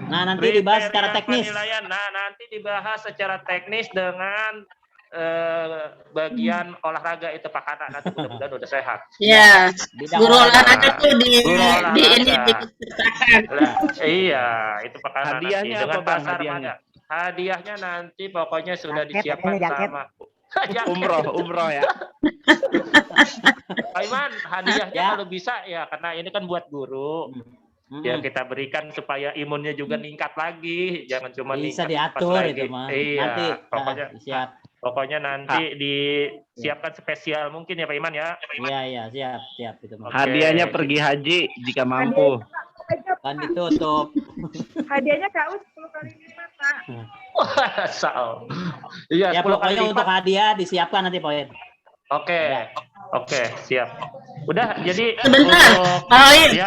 Nah, nanti dibahas secara Kriteria teknis. penilaian. Nah, nanti dibahas secara teknis dengan bagian olahraga itu Pak Kana, nanti mudah-mudahan udah sehat. Ya. Bidang Guru olahraga tuh di Guru olahraga. ini diceritakan. Lah, iya, itu Pak Kana nanti Hadiahnya dengan apa, Bang, pasar hadiahnya? mana. Hadiahnya nanti pokoknya sudah disiapkan sama Jaket. Umroh ya. Pak Iman, hadiahnya Ya. kalau bisa ya karena ini kan buat guru. ya kita berikan supaya imunnya juga ningkat lagi, jangan cuma Bisa ningkat pas diatur lagi. itu mah. Iya, Nanti pokoknya siap. pokoknya nanti disiapkan spesial mungkin ya Pak Iman ya. Iya, siap itu mah. Hadiahnya pergi haji jika mampu. Kan ditutup. Hadiahnya KU 10 kali lipat, Pak. Iya, Ya 10 kali pokoknya lipat. untuk hadiah disiapkan nanti Pak Wahid. Oke, siap. Udah, jadi Sebentar, untuk Pak Wahid.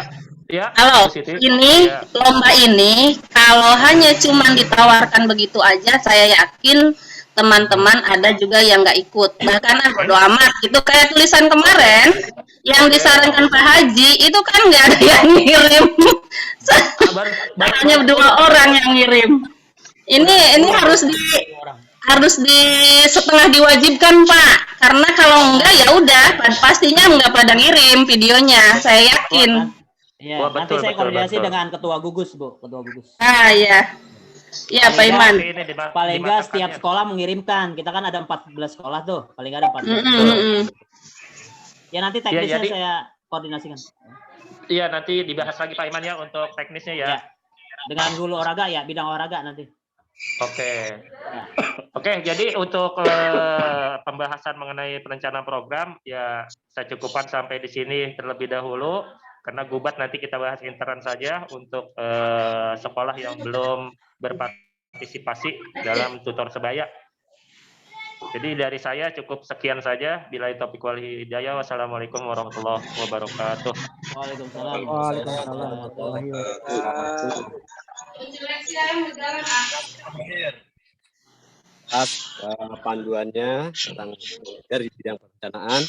ya, Kalau positif. ini Ya. lomba ini kalau hanya cuma ditawarkan begitu aja, saya yakin teman-teman ada juga yang nggak ikut. Bahkan bodo amat. Itu kayak tulisan kemarin yang disarankan Pak Haji itu kan nggak ada yang ngirim. Hanya 2 orang yang ngirim. Ini harus di setengah diwajibkan Pak. Karena kalau enggak ya udah pastinya nggak pada ngirim videonya. Saya yakin. Iya, Wah, nanti betul, saya betul, koordinasi betul. dengan ketua gugus, Bu, ketua gugus. Ah ya. Iya Pak Iman. Paling nggak setiap sekolah mengirimkan. Kita kan ada 14 sekolah tuh, paling nggak ada 14. Ya nanti teknisnya jadi- saya koordinasikan. Iya, nanti dibahas lagi Pak Iman ya untuk teknisnya ya. Dengan guru olahraga ya, bidang olahraga nanti. Oke, jadi untuk pembahasan mengenai perencanaan program ya saya cukupkan sampai di sini terlebih dahulu karena gubat nanti kita bahas intern saja untuk sekolah yang belum berpartisipasi dalam tutor sebaya. Jadi dari saya cukup sekian saja. Billahi taufiq wal hidayah. Wassalamualaikum warahmatullahi wabarakatuh. Waalaikumsalam. warahmatullahi wabarakatuh. Atas panduannya tentang dari bidang perencanaan.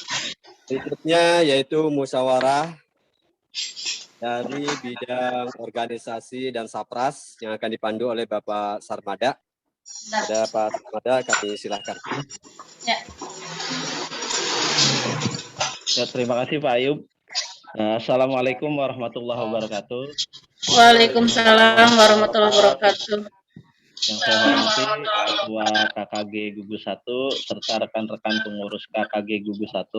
Berikutnya yaitu musyawarah dari bidang organisasi dan Sapras yang akan dipandu oleh Bapak Sarmada. Ada Pak Sarmada, kami silakan. Ya, terima kasih Pak Ayub. Assalamualaikum warahmatullahi wabarakatuh. Waalaikumsalam warahmatullahi wabarakatuh. Yang saya hormati Ketua KKG Gugus 1 serta rekan-rekan pengurus KKG Gugus 1.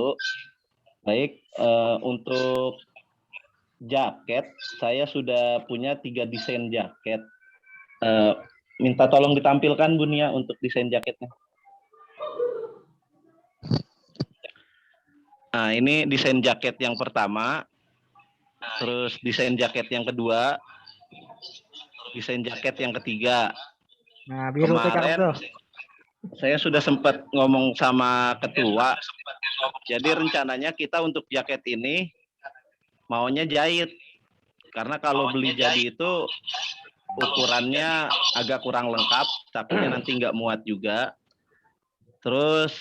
Baik, untuk jaket saya sudah punya 3 desain jaket. Minta tolong ditampilkan Bu Nia untuk desain jaketnya. Nah, ini desain jaket yang pertama, terus desain jaket yang kedua, desain jaket yang ketiga. Nah, biru tuh cakep tuh. Saya sudah sempat ngomong sama ketua, jadi rencananya kita untuk jaket ini maunya jahit, karena kalau beli jadi itu ukurannya agak kurang lengkap, takutnya nanti nggak muat juga. Terus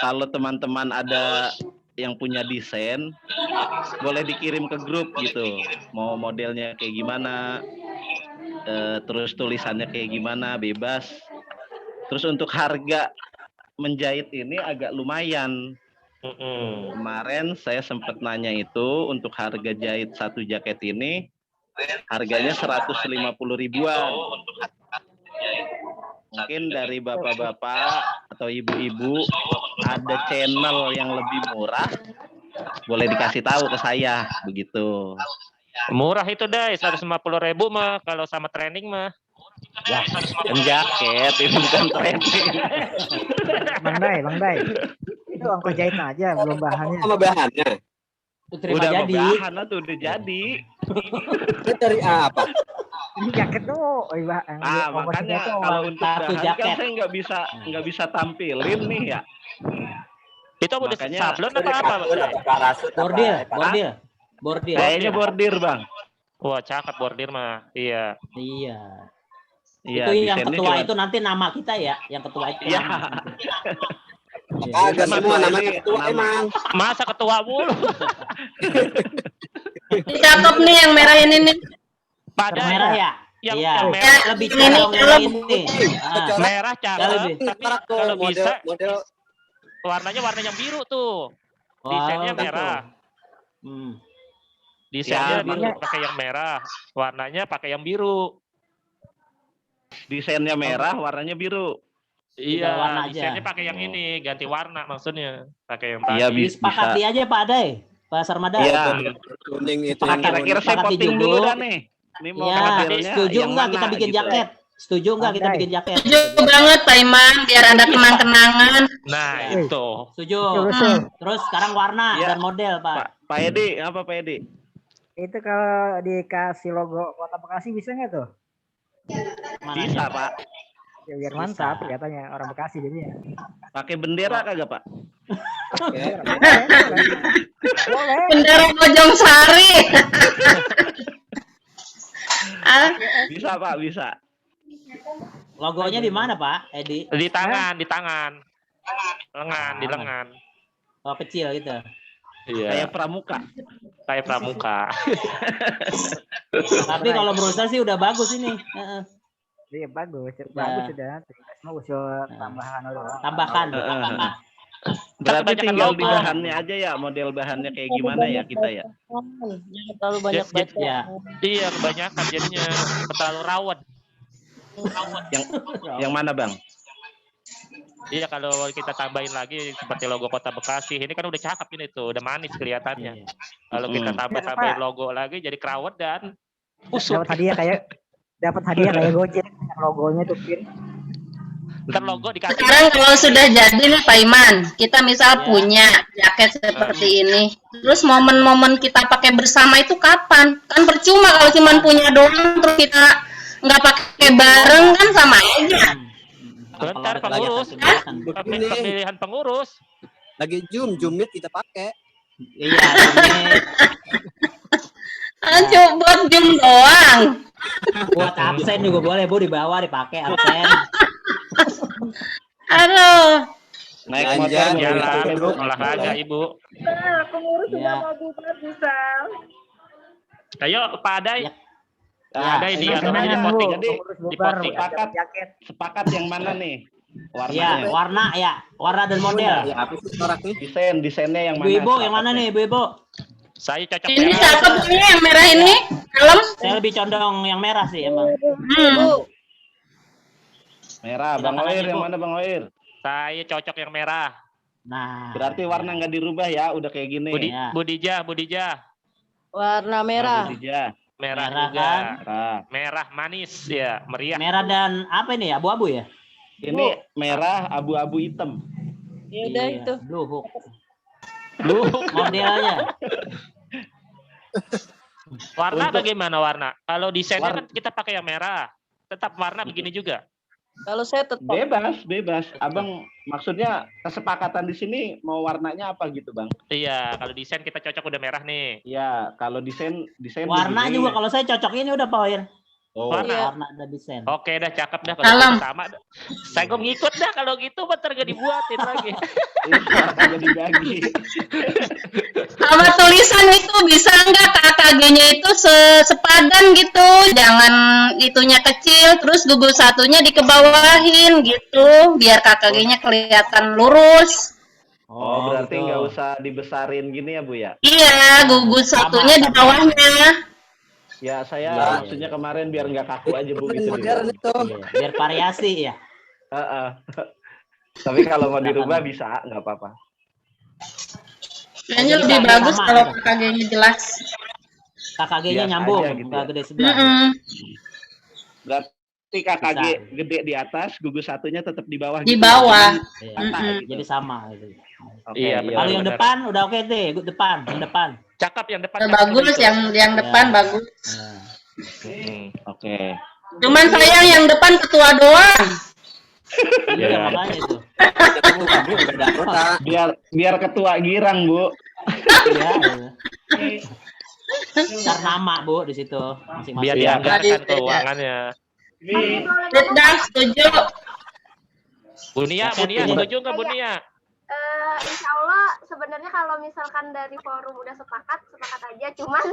kalau teman-teman ada yang punya desain, boleh dikirim ke grup gitu, mau modelnya kayak gimana, terus tulisannya kayak gimana, bebas. Terus untuk harga menjahit ini agak lumayan. Kemarin saya sempat nanya itu untuk harga jahit satu jaket ini harganya 150 ribuan. Mungkin dari bapak-bapak atau ibu-ibu ada channel yang lebih murah, boleh dikasih tahu ke saya begitu. Murah itu Dai, 150 ribu mah kalau sama training mah. Ya, kan jaket itu bukan training. Bang Dai. Itu ongkos jahit aja, belum bahannya. Sama bahannya. Udah bahan lah tuh, udah jadi. Itu dari apa? Ini jaket tuh, Makanya kalau untuk bahan kan saya nggak bisa tampilin nih ya. Itu udah Makanya sablon apa? Bordir. Kayaknya bordir Bang. Wah, cakep bordir mah. Iya. Itu yang ketua itu nanti nama kita ya, yang ketua itu. Iya. Agak semua namanya ketua emang. Masa ketua mulu? Cakep nih yang merah ini nih. Pada merah ya? Yang merah lebih cakep yang ini. Merah cakep, tapi kalau bisa model warnanya warna yang biru tuh. Desainnya merah. Desainnya pakai yang merah, warnanya pakai yang biru. Desainnya merah, warnanya biru. Iya, warna aja. desainnya pakai yang ini, ganti warna maksudnya. Pakai yang tadi. Iya, Disepakati aja Pak Dai. Pak Sarmada. Iya. Kuning itu Nah, yang kira-kira saya Sepakati voting juga. dulu dah nih. Ini mau Ya, hadirnya setuju yang nggak mana kita bikin gitu. jaket? Setuju nggak kita bikin jaket? Setuju banget Pak Iman, biar ada kenang-kenangan. Nah, itu. Setuju. Betul. Terus sekarang warna Ya. dan model, Pak. Pak Edi, apa Pak Edi? Itu kalau dikasih logo Kota Bekasi bisa nggak tuh? Bisa, Pak. Ya, biar mantap katanya orang Bekasi jadinya. Pakai bendera kagak, Pak? Boleh. Bendera Bojong Sari. Bisa, Pak, bisa. Logonya di mana, Pak Edi? Di tangan, di tangan. Lengan, di lengan. Oh, kecil gitu. Iya. Kayak pramuka. Kayak pramuka. Tapi kalau menurut saya sih udah bagus ini. Iya bagus, bagus sudah. Mau usul tambahan doang. Tambahkan. Berarti Kebanyakan tinggal di logo. bahannya aja ya, model bahannya kayak gimana ya kita ya. Jangan terlalu banyak baca. Ya. Iya, kebanyakan jadinya terlalu rawat. Yang mana, Bang? Iya, kalau kita tambahin lagi seperti logo Kota Bekasi, ini kan udah cakep ini tuh, udah manis kelihatannya. Kalau kita tambahin logo lagi jadi kerawat dan busuk. Dapat hadiah kayak Gojek, logonya tuh Pin. Ntar logo dikasih. Sekarang kalau sudah jadi nih Pak Iman, kita misal punya jaket seperti ini, terus momen-momen kita pakai bersama itu kapan? Kan percuma kalau cuma punya doang terus kita nggak pakai bareng kan sama aja. Bentar pengurus, pemilihan pengurus. Lagi Zoom meet kita pakai. Iya. Coba buat Zoom doang. Buat absen juga boleh, Bu, di bawah dipakai absen. Aduh. Naik motor Jalan, olahraga, Ibu. Pengurus sudah Ya. mau bubar bisa. Ayo, Pak Adai. Nah, Ada ini ini apa namanya sebenarnya, voting. jadi Di voting. sepakat yang mana nih? Iya, warna ya, warna dan model. Ya, apa sih corak nih? Desainnya yang mana? Ibu yang mana nih, Ibu? Saya cocok Ini merah. cakep ini yang merah ini. Kalem. Saya lebih condong yang merah sih emang. Merah, Bang Silakan Oir aja, yang Bu. mana Bang Oir? Saya cocok yang merah. Nah, Berarti warna nggak dirubah ya, udah kayak gini. Budija. Warna merah. Budija. Merah Merah juga. kan? Merah manis ya, meriah. merah dan apa ini? Abu-abu ya? Ini merah, abu-abu hitam. Ya udah itu. Blue hook. Modelnya. Warna Untuk- bagaimana warna? Kalau desainnya Warna- kan kita pakai yang merah. Tetap warna begini juga. Kalau saya tetap Bebas. Abang maksudnya kesepakatan di sini mau warnanya apa gitu, Bang? Iya, kalau desain kita cocok udah merah nih. Iya, kalau desain Warna begini. juga kalau saya cocok ini udah Pak Oir. Oh, Warna. Warna dan desain. Oke dah, cakep dah Kalem. kalau sama. Saya kok ngikut dah kalau gitu, bentar gak dibuatin lagi. jadi bagi. Sama tulisan itu bisa nggak KKG-nya itu sepadan gitu, jangan itunya kecil, terus gugus satunya dikebawahin gitu, biar KKG-nya kelihatan lurus. Oh, berarti gitu. nggak usah dibesarin gini ya, Bu ya? Iya, gugus satunya di bawahnya. Ya, saya Iya, maksudnya kemarin biar nggak kaku aja, Bu. Gitu. Modern itu. Iya, biar variasi ya. Heeh. Tapi kalau mau dirubah bisa, nggak apa-apa. Kayaknya Jadi lebih sama bagus gitu. kalau KKG-nya jelas. KKG-nya Biasa nyambung, aja gitu nggak ya. gede sebelah. Berarti KKG Bisa. gede di atas, gugus satunya tetap di bawah. Di gitu. bawah. Iya, Rata gitu. jadi sama gitu. Oke, Iya, benar. Kalau yang benar. depan udah oke deh, depan, yang depan. Cakep yang depan. Bagus, cakep yang depan Ya. bagus. Nah, Oke. Cuman sayang yang depan ketua doang. iya Iya. makanya itu. Biar ketua girang, Bu. Iya. Ntar nama Bu di situ masing-masing. Biar Iya. dianggarkan keuangannya. Sudah setuju. Bunia, setuju nggak Bunia? Insya Allah sebenarnya kalau misalkan dari forum udah sepakat aja. Cuman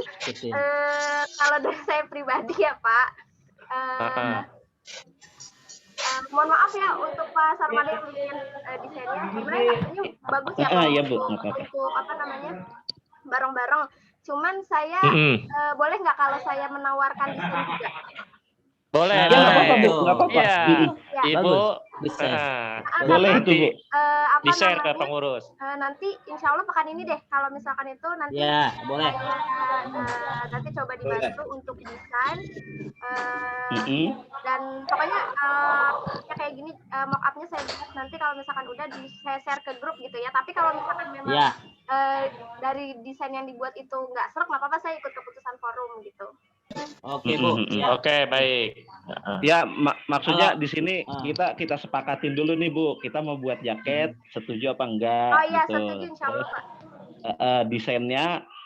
kalau dari saya pribadi ya Pak, mohon maaf ya untuk Pak Sarmada yang bikin desainnya. Sebenarnya ini bagus ya Pak, Iya, Bu, nggak apa-apa. untuk apa namanya bareng-bareng. Cuman saya boleh nggak kalau saya menawarkan desain juga? Boleh. Ya nggak apa-apa Bu, nggak apa-apa. Iya, Ya. Ibu. Bisa. Boleh itu Bu. Apa Di-share ke namanya? pengurus. Nanti insya Allah pekan ini deh, kalau misalkan itu nanti Ya, boleh. nanti coba dibantu untuk desain dan Mm-mm. pokoknya ya kayak gini mock up-nya saya buat nanti kalau misalkan udah saya share ke grup gitu ya. Tapi kalau misalkan memang Ya. dari desain yang dibuat itu nggak serok, nggak apa-apa, saya ikut keputusan forum gitu. Oke Bu. Ya. Oke, baik. Ya, maksudnya Kalau- di sini kita sepakatin dulu nih Bu, kita mau buat jaket, setuju apa enggak? Oh iya, gitu. setuju insya Allah Pak. Desainnya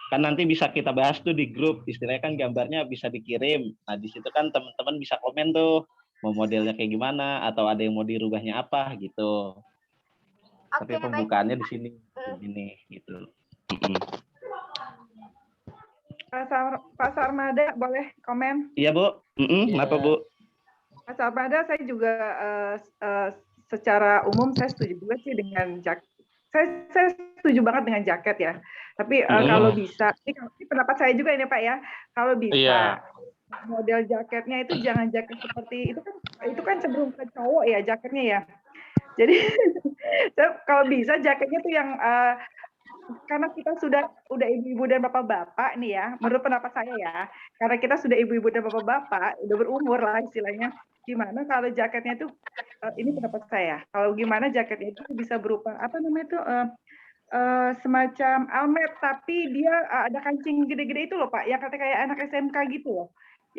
kan nanti bisa kita bahas tuh di grup, istilahnya kan gambarnya bisa dikirim. Nah di situ kan teman-teman bisa komen tuh mau modelnya kayak gimana atau ada yang mau dirubahnya apa gitu. Tapi pembukaannya di sini, ini gitu. Pak Sarmada boleh komen? Iya Bu, kenapa Bu? Pak Sarmada, saya juga secara umum saya setuju juga sih dengan jaket. Saya setuju banget dengan jaket ya. Tapi kalau bisa, ini pendapat saya juga ini Pak ya. Kalau bisa model jaketnya itu jangan jaket seperti itu kan cenderung ke cowok ya jaketnya ya. Jadi kalau bisa jaketnya tuh yang karena kita udah ibu-ibu dan bapak-bapak nih ya, menurut pendapat saya ya, karena kita sudah ibu-ibu dan bapak-bapak, udah berumur lah istilahnya, gimana kalau jaketnya itu, ini pendapat saya, kalau gimana jaketnya itu bisa berupa, apa namanya itu, semacam almet, tapi dia ada kancing gede-gede itu loh Pak, yang katanya kayak anak SMK gitu loh,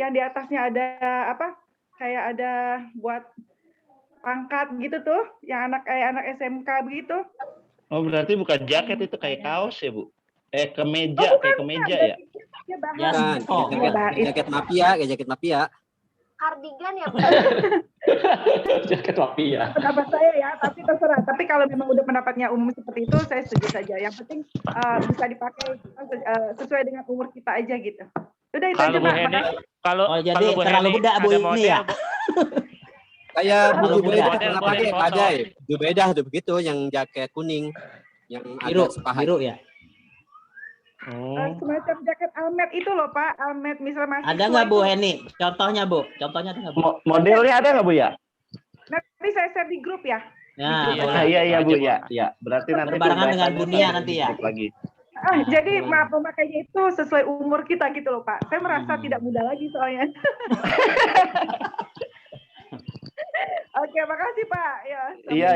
yang di atasnya ada apa, kayak ada buat pangkat gitu tuh, yang kayak anak SMK begitu. Oh berarti bukan jaket itu kayak kaos ya Bu? Kemeja, kayak kemeja ya? Jaket mafia, kayak jaket mafia. Kardigan ya Bu? Jaket mafia. Pendapat saya ya, tapi terserah. Tapi kalau memang udah pendapatnya umum seperti itu, saya setuju saja. Yang penting bisa dipakai sesuai dengan umur kita aja gitu. Udah itu aja Pak. Kalau jadi terlalu muda Bu ini ya? Kayak Bu Jubedah model pernah pakai aja ya. Jubedah tuh begitu yang jaket kuning yang biru, agak sepahat. biru ya. Semacam jaket almet itu loh Pak, almet misalnya mahasiswa. Ada nggak Bu Heni? Contohnya Bu, contohnya ada nggak Bu? Modelnya ada nggak Bu ya? Nanti saya share di grup ya. Iya Bu ya. Ya berarti nanti berbarengan dengan dunia nanti ya. Lagi. Jadi pemakainya itu sesuai umur kita gitu loh Pak. Saya merasa tidak muda lagi soalnya. Oke, makasih Pak. Ya,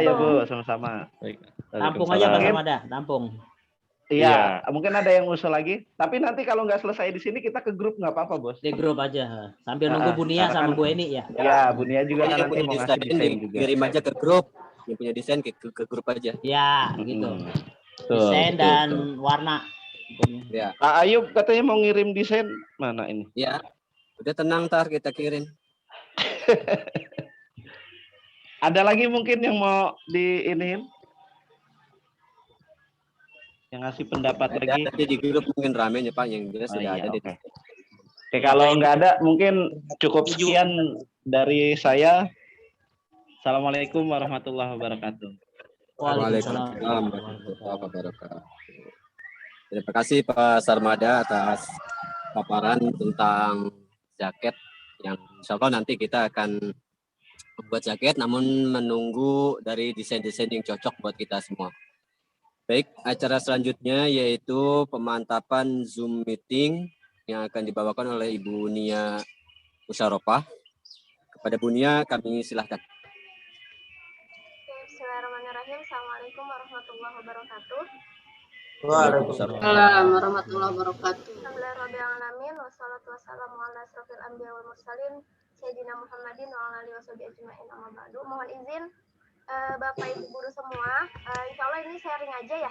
iya Bu, sama-sama. Tampung aja Pak Sarmada, tampung. Iya, mungkin ada yang usul lagi. Tapi nanti kalau nggak selesai di sini kita ke grup nggak apa-apa Bos. Di grup aja, sambil nunggu Bu Nia sama Bu Eni ya. Iya, Bu Nia juga kan yang nanti punya mau ngasih desain juga. kirim aja ke grup. Yang punya desain ke grup aja. Ya, gitu. Tuh, Desain dan warna. Ya. Pak Ayub katanya mau ngirim desain mana ini? Ya, udah tenang ntar kita kirim. Ada lagi mungkin yang mau diiniin? Yang ngasih pendapat lagi? Nanti di grup mungkin rame ya Pak, yang jelas sudah ada. Okay. Oke, kalau nggak ada mungkin cukup sekian dari saya. Assalamualaikum warahmatullahi wabarakatuh. Waalaikumsalam warahmatullahi wabarakatuh. Terima kasih Pak Sarmada atas paparan tentang jaket yang insya Allah nanti kita akan membuat jaket namun menunggu dari desain-desain yang cocok buat kita semua. Baik, acara selanjutnya yaitu pemantapan Zoom meeting yang akan dibawakan oleh Ibu Nia Musyaropah. Kepada Bu Nia kami silahkan. Bismillahirrahmanirrahim. Assalamualaikum warahmatullahi wabarakatuh. Waalaikumsalam warahmatullahi wabarakatuh. Alhamdulillahirrahmanirrahim. Wassalatu wassalamu ala asrofil anbiya wal mursalin Sayyidina Muhammadin wa ala alihi washabihi ajma'in amma ba'du. Mohon izin Bapak Ibu guru semua, insya Allah ini sharing aja ya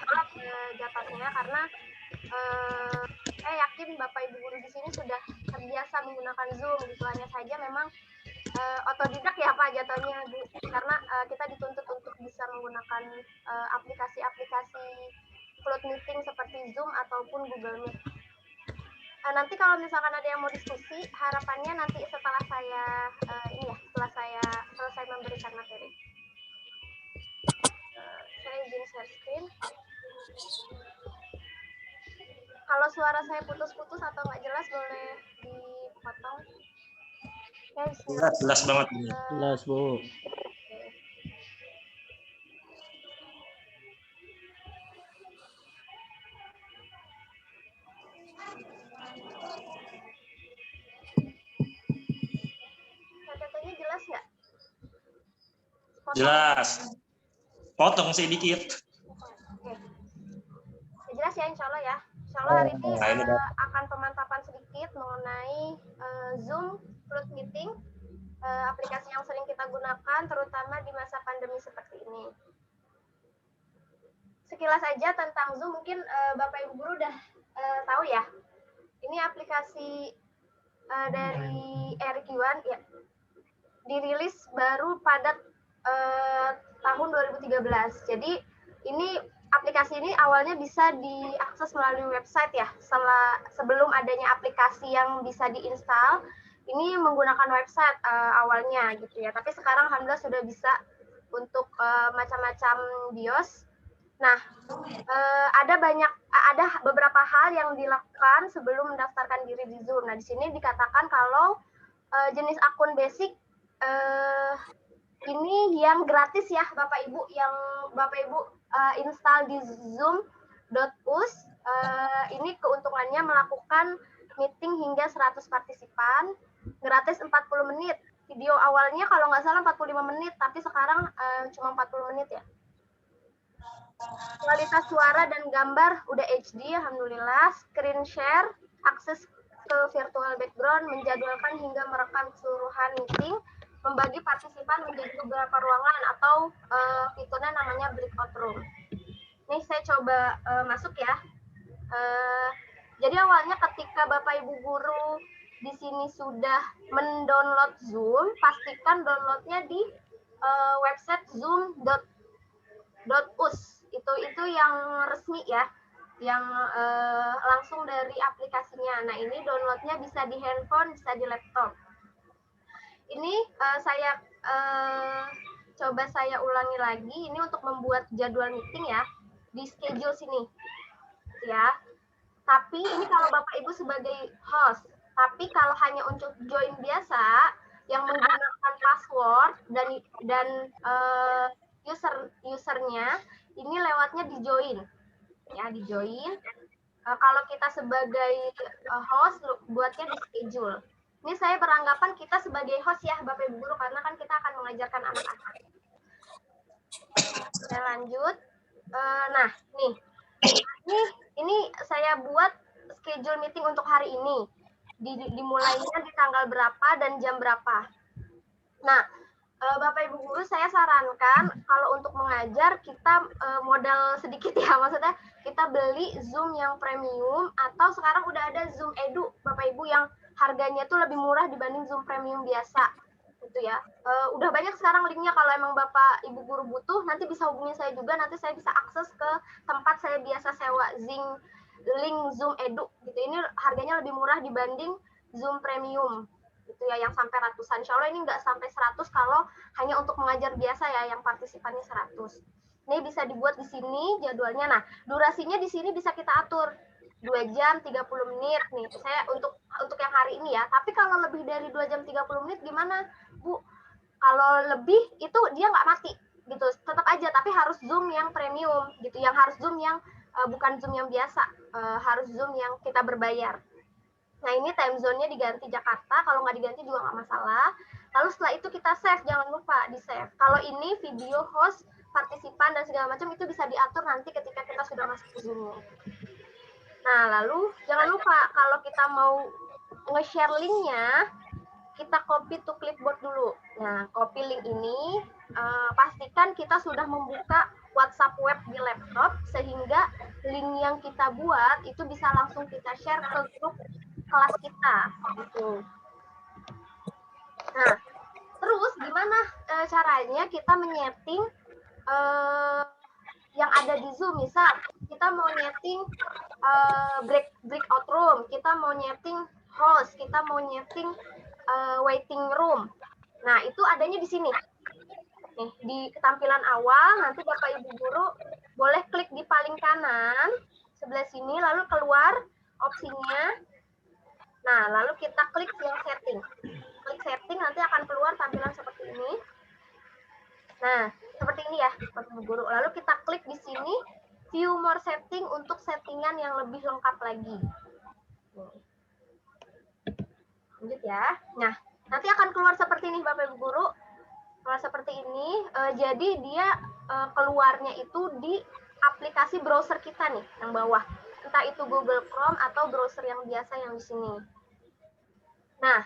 jatahnya karena saya yakin Bapak Ibu guru di sini sudah terbiasa menggunakan Zoom gitu, hanya saja memang otodidak ya Pak jatuhnya Bu, karena kita dituntut untuk bisa menggunakan aplikasi-aplikasi cloud meeting seperti Zoom ataupun Google Meet. Nanti kalau misalkan ada yang mau diskusi, harapannya nanti setelah saya setelah saya selesai memberikan materi. Saya izin share screen. Kalau suara saya putus-putus atau nggak jelas boleh dipotong. Jelas banget. Jelas, Bu. Kata-katanya jelas nggak? Jelas. Potong sedikit. Oke. Jelas ya, insya Allah ya. Insya Allah hari ini akan pemantapan sedikit mengenai Zoom Fluid Meeting, aplikasi yang sering kita gunakan, terutama di masa pandemi seperti ini. Sekilas saja tentang Zoom, mungkin Bapak Ibu Guru udah tahu ya. Ini aplikasi dari Eric Yuan, ya, dirilis baru pada tahun 2013. Jadi ini aplikasi ini awalnya bisa diakses melalui website ya. Sebelum adanya aplikasi yang bisa diinstal, ini menggunakan website awalnya gitu ya. Tapi sekarang alhamdulillah sudah bisa untuk macam-macam BIOS. Nah, ada beberapa hal yang dilakukan sebelum mendaftarkan diri di Zoom. Nah, di sini dikatakan kalau jenis akun basic ini yang gratis ya Bapak Ibu, yang Bapak Ibu install di zoom.us. Ini keuntungannya melakukan meeting hingga 100 partisipan, gratis 40 menit. Video awalnya kalau nggak salah 45 menit, tapi sekarang cuma 40 menit ya. Kualitas suara dan gambar udah HD, alhamdulillah. Screen share, akses ke virtual background, menjadwalkan hingga merekam keseluruhan meeting, membagi partisipan menjadi beberapa ruangan atau fiturnya namanya breakout room. Ini saya coba masuk ya. Jadi awalnya ketika Bapak Ibu Guru di sini sudah mendownload Zoom, pastikan downloadnya di website zoom.us. Itu yang resmi ya, yang langsung dari aplikasinya. Nah ini downloadnya bisa di handphone, bisa di laptop. Ini coba saya ulangi lagi. Ini untuk membuat jadwal meeting ya, di schedule sini ya. Tapi ini kalau Bapak Ibu sebagai host. Tapi kalau hanya untuk join biasa yang menggunakan password dan usernya, ini lewatnya di join ya, di join. Kalau kita sebagai host buatnya di schedule. Ini saya beranggapan kita sebagai host ya Bapak Ibu Guru, karena kan kita akan mengajarkan anak-anak. Saya lanjut. Nah, nih. Ini saya buat schedule meeting untuk hari ini. Dimulainya di tanggal berapa dan jam berapa. Nah, Bapak Ibu Guru saya sarankan kalau untuk mengajar kita modal sedikit ya, maksudnya kita beli Zoom yang premium atau sekarang udah ada Zoom Edu Bapak Ibu yang harganya tuh lebih murah dibanding Zoom premium biasa gitu ya. Udah banyak sekarang linknya, kalau emang Bapak Ibu Guru butuh nanti bisa hubungi saya juga, nanti saya bisa akses ke tempat saya biasa sewa link Zoom Edu gitu. Ini harganya lebih murah dibanding Zoom premium gitu ya, yang sampai ratusan. Insya Allah ini nggak sampai 100 kalau hanya untuk mengajar biasa ya, yang partisipannya 100. Ini bisa dibuat di sini jadwalnya. Nah, durasinya di sini bisa kita atur 2 jam 30 menit nih. Saya untuk yang hari ini ya. Tapi kalau lebih dari 2 jam 30 menit gimana, Bu? Kalau lebih itu dia nggak mati gitu. Tetap aja, tapi harus Zoom yang premium gitu. Yang harus Zoom yang bukan Zoom yang biasa. Harus Zoom yang kita berbayar. Nah, ini time zone-nya diganti Jakarta, kalau nggak diganti juga nggak masalah. Lalu setelah itu kita save, jangan lupa di-save. Kalau ini video, host, partisipan, dan segala macam itu bisa diatur nanti ketika kita sudah masuk ke Zoom-nya. Nah, lalu jangan lupa kalau kita mau nge-share link-nya, kita copy to clipboard dulu. Nah, copy link ini, pastikan kita sudah membuka WhatsApp web di laptop, sehingga link yang kita buat itu bisa langsung kita share ke grup kelas kita gitu. Nah, terus gimana caranya kita menyeting yang ada di Zoom? Misal kita mau nyeting breakout room, kita mau nyeting host, kita mau nyeting waiting room. Nah, itu adanya di sini. Nih, di tampilan awal nanti Bapak Ibu Guru boleh klik di paling kanan sebelah sini, lalu keluar opsinya. Nah, lalu kita klik yang setting. Klik setting nanti akan keluar tampilan seperti ini. Nah, seperti ini ya, Bapak Ibu Guru. Lalu kita klik di sini, view more setting untuk settingan yang lebih lengkap lagi. Lanjut ya. Nah, nanti akan keluar seperti ini Bapak Ibu Guru. Keluar seperti ini. Jadi dia keluarnya itu di aplikasi browser kita nih, yang bawah. Entah itu Google Chrome atau browser yang biasa yang di sini. Nah,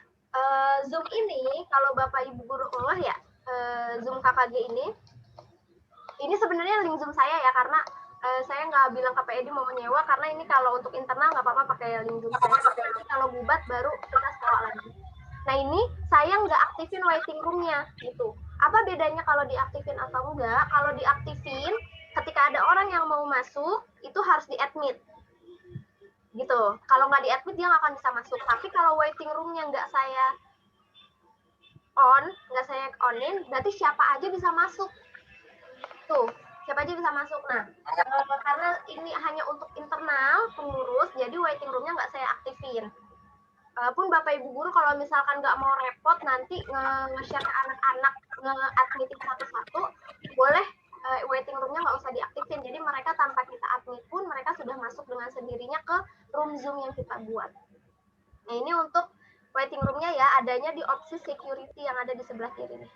Zoom ini kalau Bapak Ibu Guru keluar ya, Zoom KKG ini sebenarnya link Zoom saya ya, karena saya nggak bilang ke Pak Edi mau menyewa, karena ini kalau untuk internal nggak apa-apa pakai link Zoom saya, tapi kalau bubat baru kita sewa lagi. Nah ini saya nggak aktifin waiting room-nya gitu. Apa bedanya kalau diaktifin atau enggak? Kalau diaktifin, ketika ada orang yang mau masuk, itu harus di-admit. Gitu. Kalau nggak di-admit, dia nggak akan bisa masuk. Tapi kalau waiting room-nya nggak saya onin, berarti siapa aja bisa masuk. Tuh, siapa aja bisa masuk. Nah, karena ini hanya untuk internal pengurus, jadi waiting room-nya nggak saya aktifin. Pun Bapak Ibu Guru kalau misalkan nggak mau repot nanti nge-share ke anak-anak, nge-admitin satu-satu, boleh waiting room-nya nggak usah diaktifin. Jadi mereka tanpa kita admit pun mereka sudah masuk dengan sendirinya ke room Zoom yang kita buat. Nah ini untuk waiting room-nya ya, adanya di opsi security yang ada di sebelah kiri nih.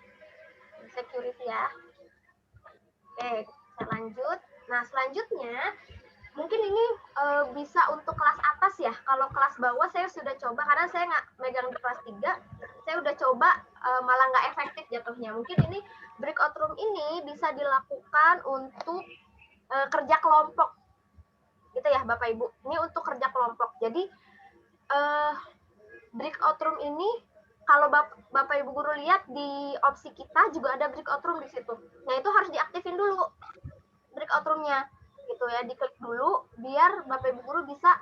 Security ya. Oke, saya lanjut. Nah selanjutnya mungkin ini bisa untuk kelas atas ya. Kalau kelas bawah saya sudah coba, karena saya nggak megang di kelas 3, saya udah coba malah nggak efektif jatuhnya. Mungkin ini breakout room ini bisa dilakukan untuk kerja kelompok. Gitu ya Bapak Ibu. Ini untuk kerja kelompok. Jadi breakout room ini kalau Bapak Ibu Guru lihat di opsi kita juga ada breakout room di situ. Nah itu harus diaktifin dulu breakout room-nya. Gitu ya, diklik dulu biar Bapak Ibu Guru bisa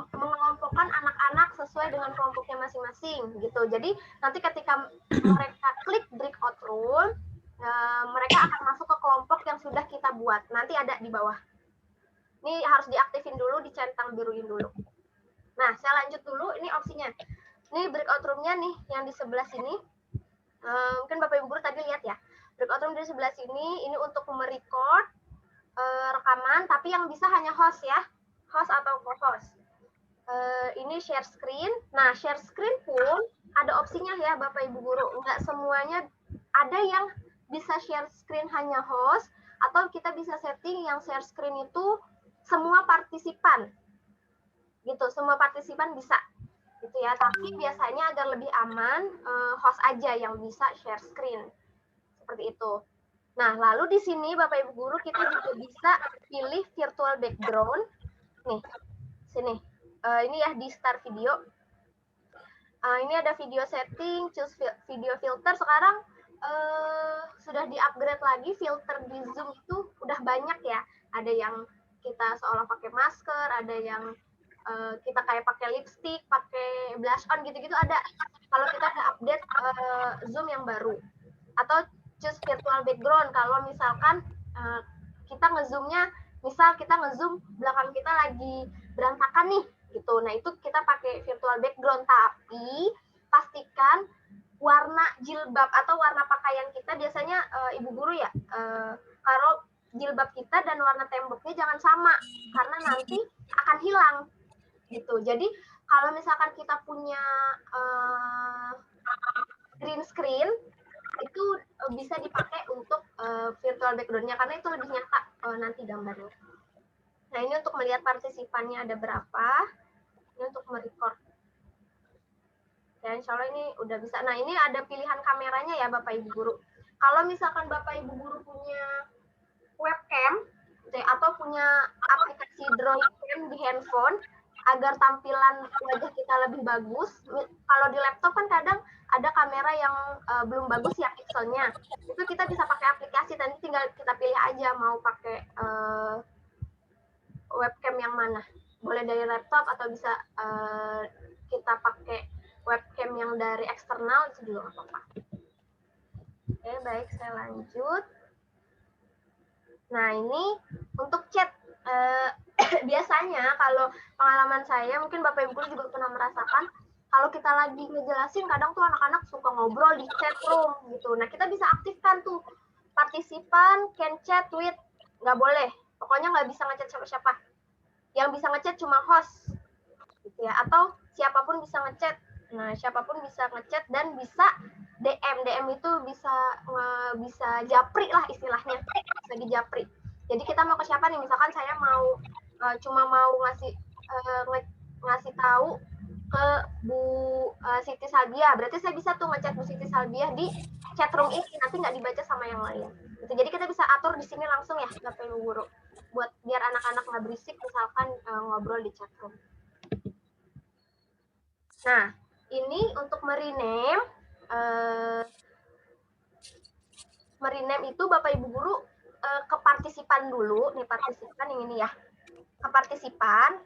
mengelompokkan anak-anak sesuai dengan kelompoknya masing-masing gitu. Jadi nanti ketika mereka klik breakout room, mereka akan masuk ke kelompok yang sudah kita buat. Nanti ada di bawah. Ini harus diaktifin dulu, dicentang biruin dulu. Nah, saya lanjut dulu. Ini opsinya. Ini breakout room-nya nih yang di sebelah sini. Mungkin Bapak Ibu Guru tadi lihat ya. Breakout room di sebelah sini ini untuk merecord rekaman, tapi yang bisa hanya host ya, host atau co-host. Ini share screen. Nah, share screen pun ada opsinya ya Bapak Ibu Guru. Enggak semuanya, ada yang bisa share screen hanya host, atau kita bisa setting yang share screen itu semua partisipan. Gitu, semua partisipan bisa. Gitu ya, tapi biasanya agar lebih aman, host aja yang bisa share screen. Seperti itu. Nah, lalu di sini Bapak Ibu Guru kita juga bisa pilih virtual background. Nih, sini. Ini ya di start video. Ini ada video setting, choose video filter. Sekarang sudah di-upgrade lagi, filter di Zoom itu udah banyak ya. Ada yang kita seolah pakai masker, ada yang kita kayak pakai lipstick, pakai blush on gitu-gitu ada. Kalau kita ada update Zoom yang baru. Atau choose virtual background kalau misalkan kita ngezoomnya, misal kita ngezoom belakang kita lagi berantakan nih gitu. Nah itu kita pakai virtual background, tapi pastikan warna jilbab atau warna pakaian kita biasanya Ibu Guru ya, kalau jilbab kita dan warna temboknya jangan sama karena nanti akan hilang gitu. Jadi kalau misalkan kita punya green screen itu bisa dipakai untuk virtual background-nya karena itu lebih nyata nanti gambarnya. Nah ini untuk melihat partisipannya ada berapa, ini untuk merecord. Ya insya Allah ini udah bisa. Nah ini ada pilihan kameranya ya Bapak Ibu Guru. Kalau misalkan Bapak Ibu Guru punya webcam atau punya aplikasi drawing cam di handphone agar tampilan wajah kita lebih bagus. Kalau di laptop kan kadang ada kamera yang belum bagus ya pixelnya. Itu kita bisa pakai aplikasi, nanti tinggal kita pilih aja mau pakai webcam yang mana. Boleh dari laptop atau bisa kita pakai webcam yang dari eksternal, itu juga nggak apa-apa. Oke, baik, saya lanjut. Nah, ini untuk chat. Biasanya kalau pengalaman saya, mungkin Bapak Ibu juga pernah merasakan, kalau kita lagi ngejelasin kadang tuh anak-anak suka ngobrol di chat room gitu. Nah, kita bisa aktifkan tuh partisipan can chat with, nggak boleh. Pokoknya nggak bisa ngechat siapa-siapa. Yang bisa ngechat cuma host gitu ya, atau siapapun bisa ngechat. Nah, siapapun bisa ngechat dan bisa DM. DM itu bisa japri lah istilahnya, bisa dijapri. Jadi kita mau ke siapa nih? Misalkan saya mau cuma mau ngasih tahu ke Bu Siti Salbia, berarti saya bisa tuh ngechat Bu Siti Salbia di chat room ini, nanti nggak dibaca sama yang lain. Gitu. Jadi kita bisa atur di sini langsung ya, Bapak Ibu Guru, buat biar anak-anak nggak berisik misalkan ngobrol di chat room. Nah, ini untuk merename, itu Bapak Ibu Guru ke partisipan dulu, nih partisipan yang ini ya, ke partisipan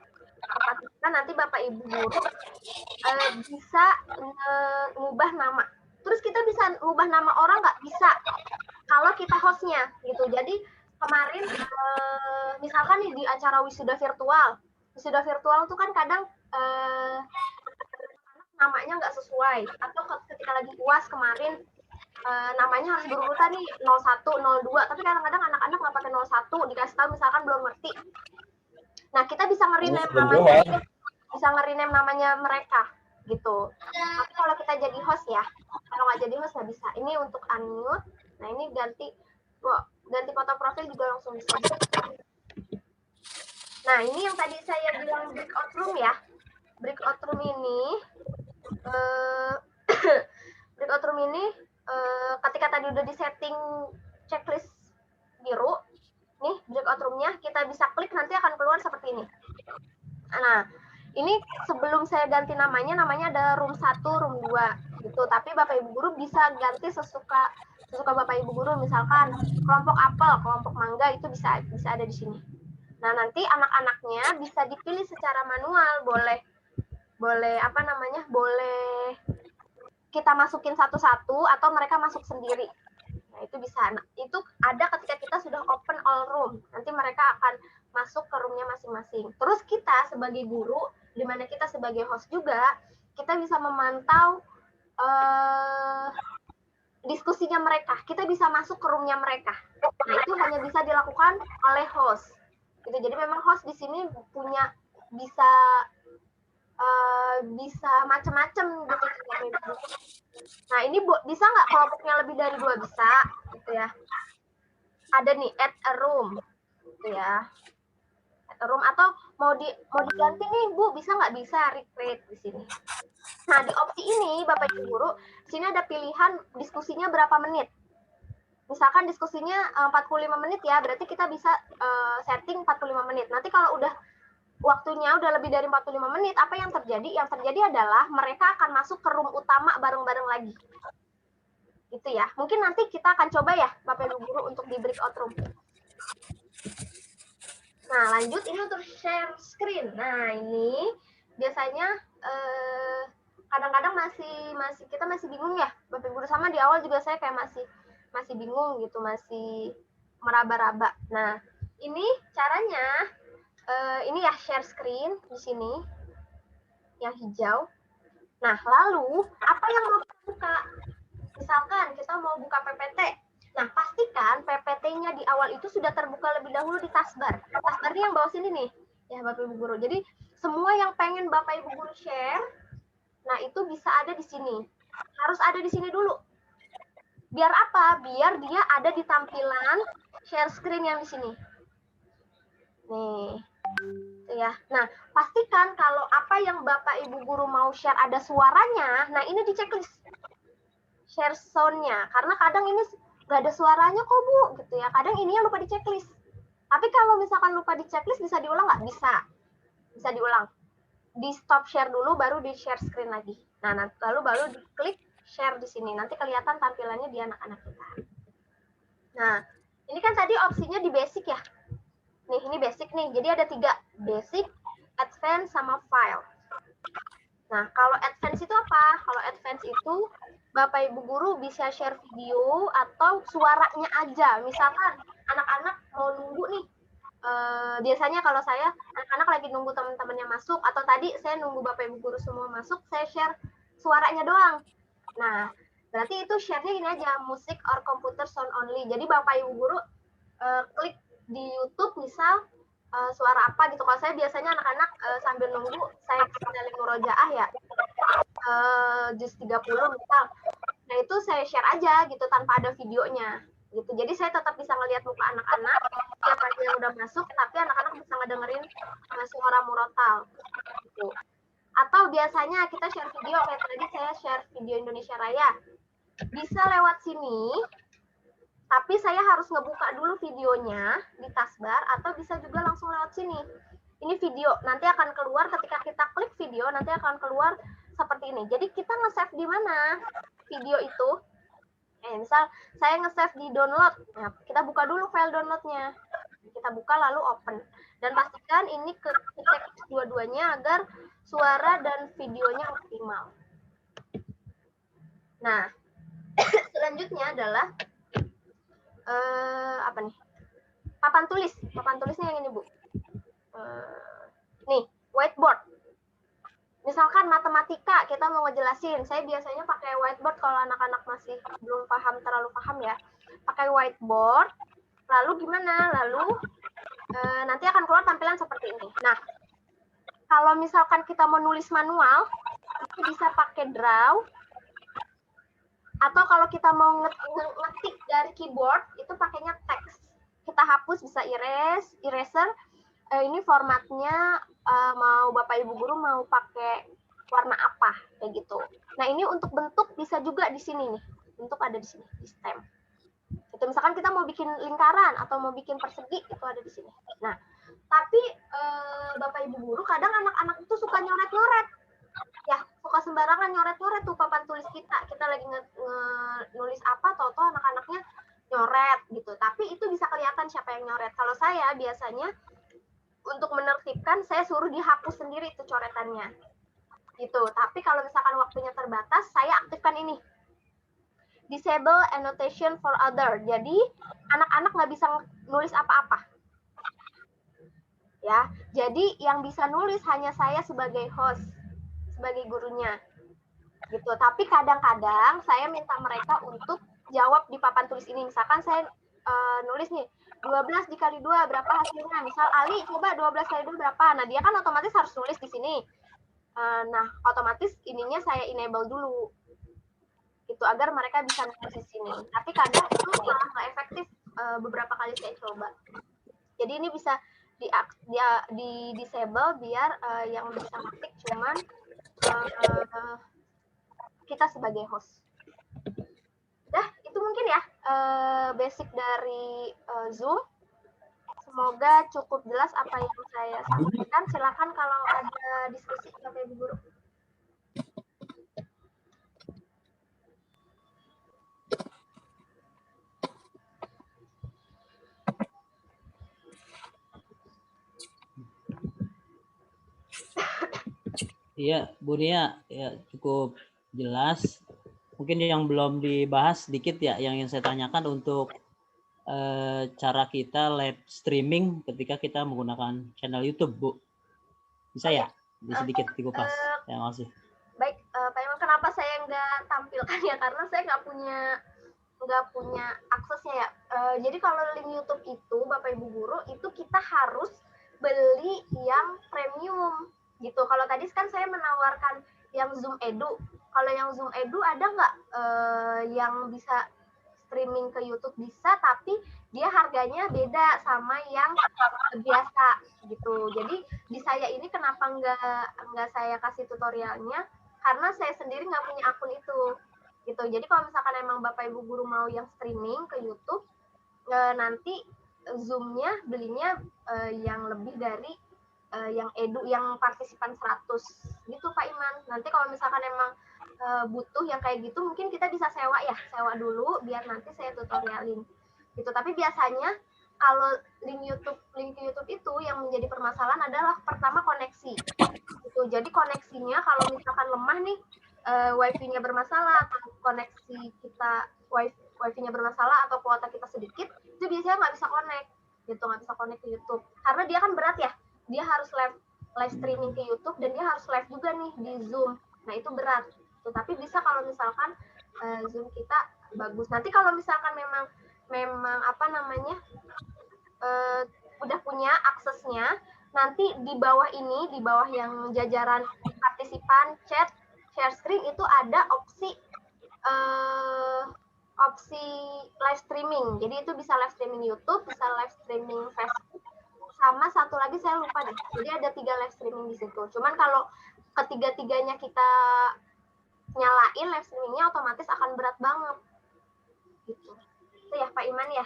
nanti Bapak Ibu Guru bisa ngubah nama. Terus kita bisa ngubah nama orang nggak? Bisa, kalau kita hostnya gitu. Jadi kemarin misalkan nih di acara wisuda virtual tuh kan kadang namanya nggak sesuai, atau ketika lagi UAS kemarin namanya harus berurutan nih 01, 02, tapi kadang-kadang anak-anak nggak pakai 01, dikasih tahu misalkan belum ngerti. Nah, kita bisa nge-rename namanya mereka gitu. Tapi kalau kita jadi host ya, kalau nggak jadi host nggak bisa. Ini untuk unmute. Nah, ini ganti foto profil juga langsung bisa. Nah, ini yang tadi saya bilang breakout room ya. Breakout room ini ketika tadi udah di setting checklist biru, nih breakout room-nya kita bisa klik, nanti akan keluar seperti ini. Nah, ini sebelum saya ganti namanya ada room 1, room 2 gitu. Tapi Bapak Ibu Guru bisa ganti sesuka Bapak Ibu Guru, misalkan kelompok apel, kelompok mangga itu bisa ada di sini. Nah, nanti anak-anaknya bisa dipilih secara manual, boleh kita masukin satu-satu atau mereka masuk sendiri. Nah, itu bisa. Nah, itu ada ketika kita sudah open all room. Nanti mereka akan masuk ke roomnya masing-masing. Terus kita sebagai guru, di mana kita sebagai host juga, kita bisa memantau diskusinya mereka. Kita bisa masuk ke roomnya mereka. Nah, itu hanya bisa dilakukan oleh host. Gitu. Jadi memang host di sini bisa macam-macam gitu. Nah, ini bisa nggak kelompoknya lebih dari 2? Bisa gitu ya. Ada nih add a room gitu ya. Add a room, atau mau diganti nih Bu, bisa nggak? Bisa recreate di sini. Nah, di opsi ini Bapak Ibu Guru, sini ada pilihan diskusinya berapa menit. Misalkan diskusinya 45 menit ya, berarti kita bisa setting 45 menit. Nanti kalau waktunya udah lebih dari 45 menit, apa yang terjadi? Yang terjadi adalah mereka akan masuk ke room utama bareng-bareng lagi. Gitu ya. Mungkin nanti kita akan coba ya, Bapak Ibu Guru, untuk di breakout room. Nah, lanjut ini untuk share screen. Nah, ini biasanya kadang-kadang kita masih bingung ya, Bapak Ibu Guru, sama di awal juga saya kayak masih bingung gitu, masih meraba-raba. Nah, ini caranya ini ya, share screen di sini yang hijau. Nah, lalu apa yang mau kita buka? Misalkan kita mau buka PPT. Nah, pastikan PPT-nya di awal itu sudah terbuka lebih dahulu di taskbar. Taskbarnya yang bawah sini nih, ya Bapak Ibu Guru. Jadi semua yang pengen Bapak Ibu Guru share, nah itu bisa ada di sini. Harus ada di sini dulu. Biar apa? Biar dia ada di tampilan share screen yang di sini. Nih. Ya. Nah, pastikan kalau apa yang Bapak Ibu Guru mau share ada suaranya, nah ini di checklist. Share sound-nya. Karena kadang ini nggak ada suaranya kok Bu, gitu ya. Kadang ininya lupa di checklist. Tapi kalau misalkan lupa di checklist, bisa diulang nggak? Bisa. Bisa diulang. Di stop share dulu, baru di share screen lagi. Nah, lalu baru diklik share di sini. Nanti kelihatan tampilannya di anak-anak kita. Nah, ini kan tadi opsinya di basic ya. Nih, ini basic nih. Jadi ada 3. Basic, advance, sama file. Nah, kalau advance itu apa? Kalau advance itu Bapak Ibu Guru bisa share video atau suaranya aja. Misalkan anak-anak mau nunggu nih. Biasanya kalau saya, anak-anak anak-anak lagi nunggu teman-temannya masuk, atau tadi saya nunggu Bapak Ibu guru semua masuk, saya share suaranya doang. Nah, berarti itu share-nya gini aja, musik or computer sound only. Jadi Bapak Ibu guru klik di YouTube misal suara apa gitu. Kalau saya biasanya anak-anak sambil nunggu, saya setelin murojaah ya, juz 30 misal. Nah, itu saya share aja gitu tanpa ada videonya. Gitu. Jadi saya tetap bisa ngelihat muka anak-anak, siapa yang udah masuk, tapi anak-anak bisa ngedengerin suara murotal. Gitu. Atau biasanya kita share video, kayak tadi saya share video Indonesia Raya. Bisa lewat sini, tapi saya harus ngebuka dulu videonya di taskbar, atau bisa juga langsung lewat sini. Ini video, nanti akan keluar ketika kita klik video, nanti akan keluar seperti ini. Jadi kita nge-save di mana video itu? Misal saya nge-save di download, nah, kita buka dulu file downloadnya. Kita buka lalu open. Dan pastikan ini cek dua-duanya agar suara dan videonya optimal. Nah, selanjutnya adalah apa nih? Papan tulis. Papan tulisnya yang ini, Bu. Nih, whiteboard. Misalkan matematika, kita mau ngejelasin. Saya biasanya pakai whiteboard kalau anak-anak masih belum terlalu paham ya. Pakai whiteboard. Lalu gimana? Lalu nanti akan keluar tampilan seperti ini. Nah, kalau misalkan kita mau nulis manual, itu bisa pakai draw. Atau kalau kita mau ngetik dari keyboard, itu pakainya text. Kita hapus, bisa eraser. Ini formatnya mau Bapak Ibu guru mau pakai warna apa, kayak gitu. Nah, ini untuk bentuk bisa juga di sini nih. Bentuk ada di sini, di stem. Itu misalkan kita mau bikin lingkaran atau mau bikin persegi, itu ada di sini. Nah, tapi Bapak Ibu guru kadang anak-anak itu suka nyoret-nyoret. Ya, suka sembarangan nyoret-nyoret tuh papan tulis kita. Kita lagi nulis apa, toto anak-anaknya nyoret gitu. Tapi itu bisa kelihatan siapa yang nyoret. Kalau saya biasanya untuk menertibkan, saya suruh dihapus sendiri itu coretannya. Gitu. Tapi kalau misalkan waktunya terbatas, saya aktifkan ini. Disable annotation for other. Jadi, anak-anak nggak bisa nulis apa-apa. Ya, jadi yang bisa nulis hanya saya sebagai host, sebagai gurunya. Gitu. Tapi kadang-kadang saya minta mereka untuk jawab di papan tulis ini. Misalkan saya nulis nih, 12 dikali 2 berapa hasilnya? Misal Ali, coba 12 kali 2 berapa? Nah, dia kan otomatis harus nulis di sini. Nah, otomatis ininya saya enable dulu. Itu agar mereka bisa nulis di sini. Tapi kadang itu malah nggak efektif, beberapa kali saya coba. Jadi ini bisa di disable biar yang bisa ngetik cuman kita sebagai host. Dah, itu mungkin ya basic dari Zoom. Semoga cukup jelas apa yang saya sampaikan. Silakan kalau ada diskusi Bapak Ibu guru. Iya, Bu Nia, ya cukup jelas. Mungkin yang belum dibahas sedikit ya, yang saya tanyakan untuk cara kita live streaming ketika kita menggunakan channel YouTube, Bu. Bisa ya? Sedikit dikupas. Terima kasih. Baik, Pak Iman, kenapa saya nggak tampilkan ya? Karena saya nggak punya aksesnya ya. Jadi kalau link YouTube itu, Bapak Ibu guru, itu kita harus beli yang premium gitu. Kalau tadi kan saya menawarkan yang Zoom Edu. Kalau yang Zoom Edu ada nggak yang bisa streaming ke YouTube? Bisa, tapi dia harganya beda sama yang biasa gitu. Jadi di saya ini kenapa nggak saya kasih tutorialnya? Karena saya sendiri nggak punya akun itu gitu. Jadi kalau misalkan emang Bapak Ibu guru mau yang streaming ke YouTube, nanti Zoom-nya belinya yang lebih dari yang edu, yang partisipan 100 gitu Pak Iman. Nanti kalau misalkan emang butuh yang kayak gitu, mungkin kita bisa sewa dulu biar nanti saya tutorialin gitu. Tapi biasanya kalau link ke YouTube itu yang menjadi permasalahan adalah pertama koneksi gitu. Jadi koneksinya kalau misalkan lemah nih, wifi-nya bermasalah atau koneksi kita wifi-nya bermasalah atau kuota kita sedikit, itu biasanya nggak bisa connect gitu, nggak bisa connect ke YouTube karena dia kan berat ya. dia harus live streaming ke YouTube dan dia harus live juga nih di Zoom. Nah itu berat. Tapi bisa kalau misalkan Zoom kita bagus. Nanti kalau misalkan memang apa namanya udah punya aksesnya, nanti di bawah ini, di bawah yang jajaran partisipan, chat, share screen itu ada opsi live streaming. Jadi itu bisa live streaming YouTube, bisa live streaming Facebook, sama satu lagi saya lupa deh. Jadi ada 3 live streaming di situ. Cuman kalau ketiga-tiganya kita nyalain live streamingnya, otomatis akan berat banget. Gitu. Itu ya Pak Iman ya.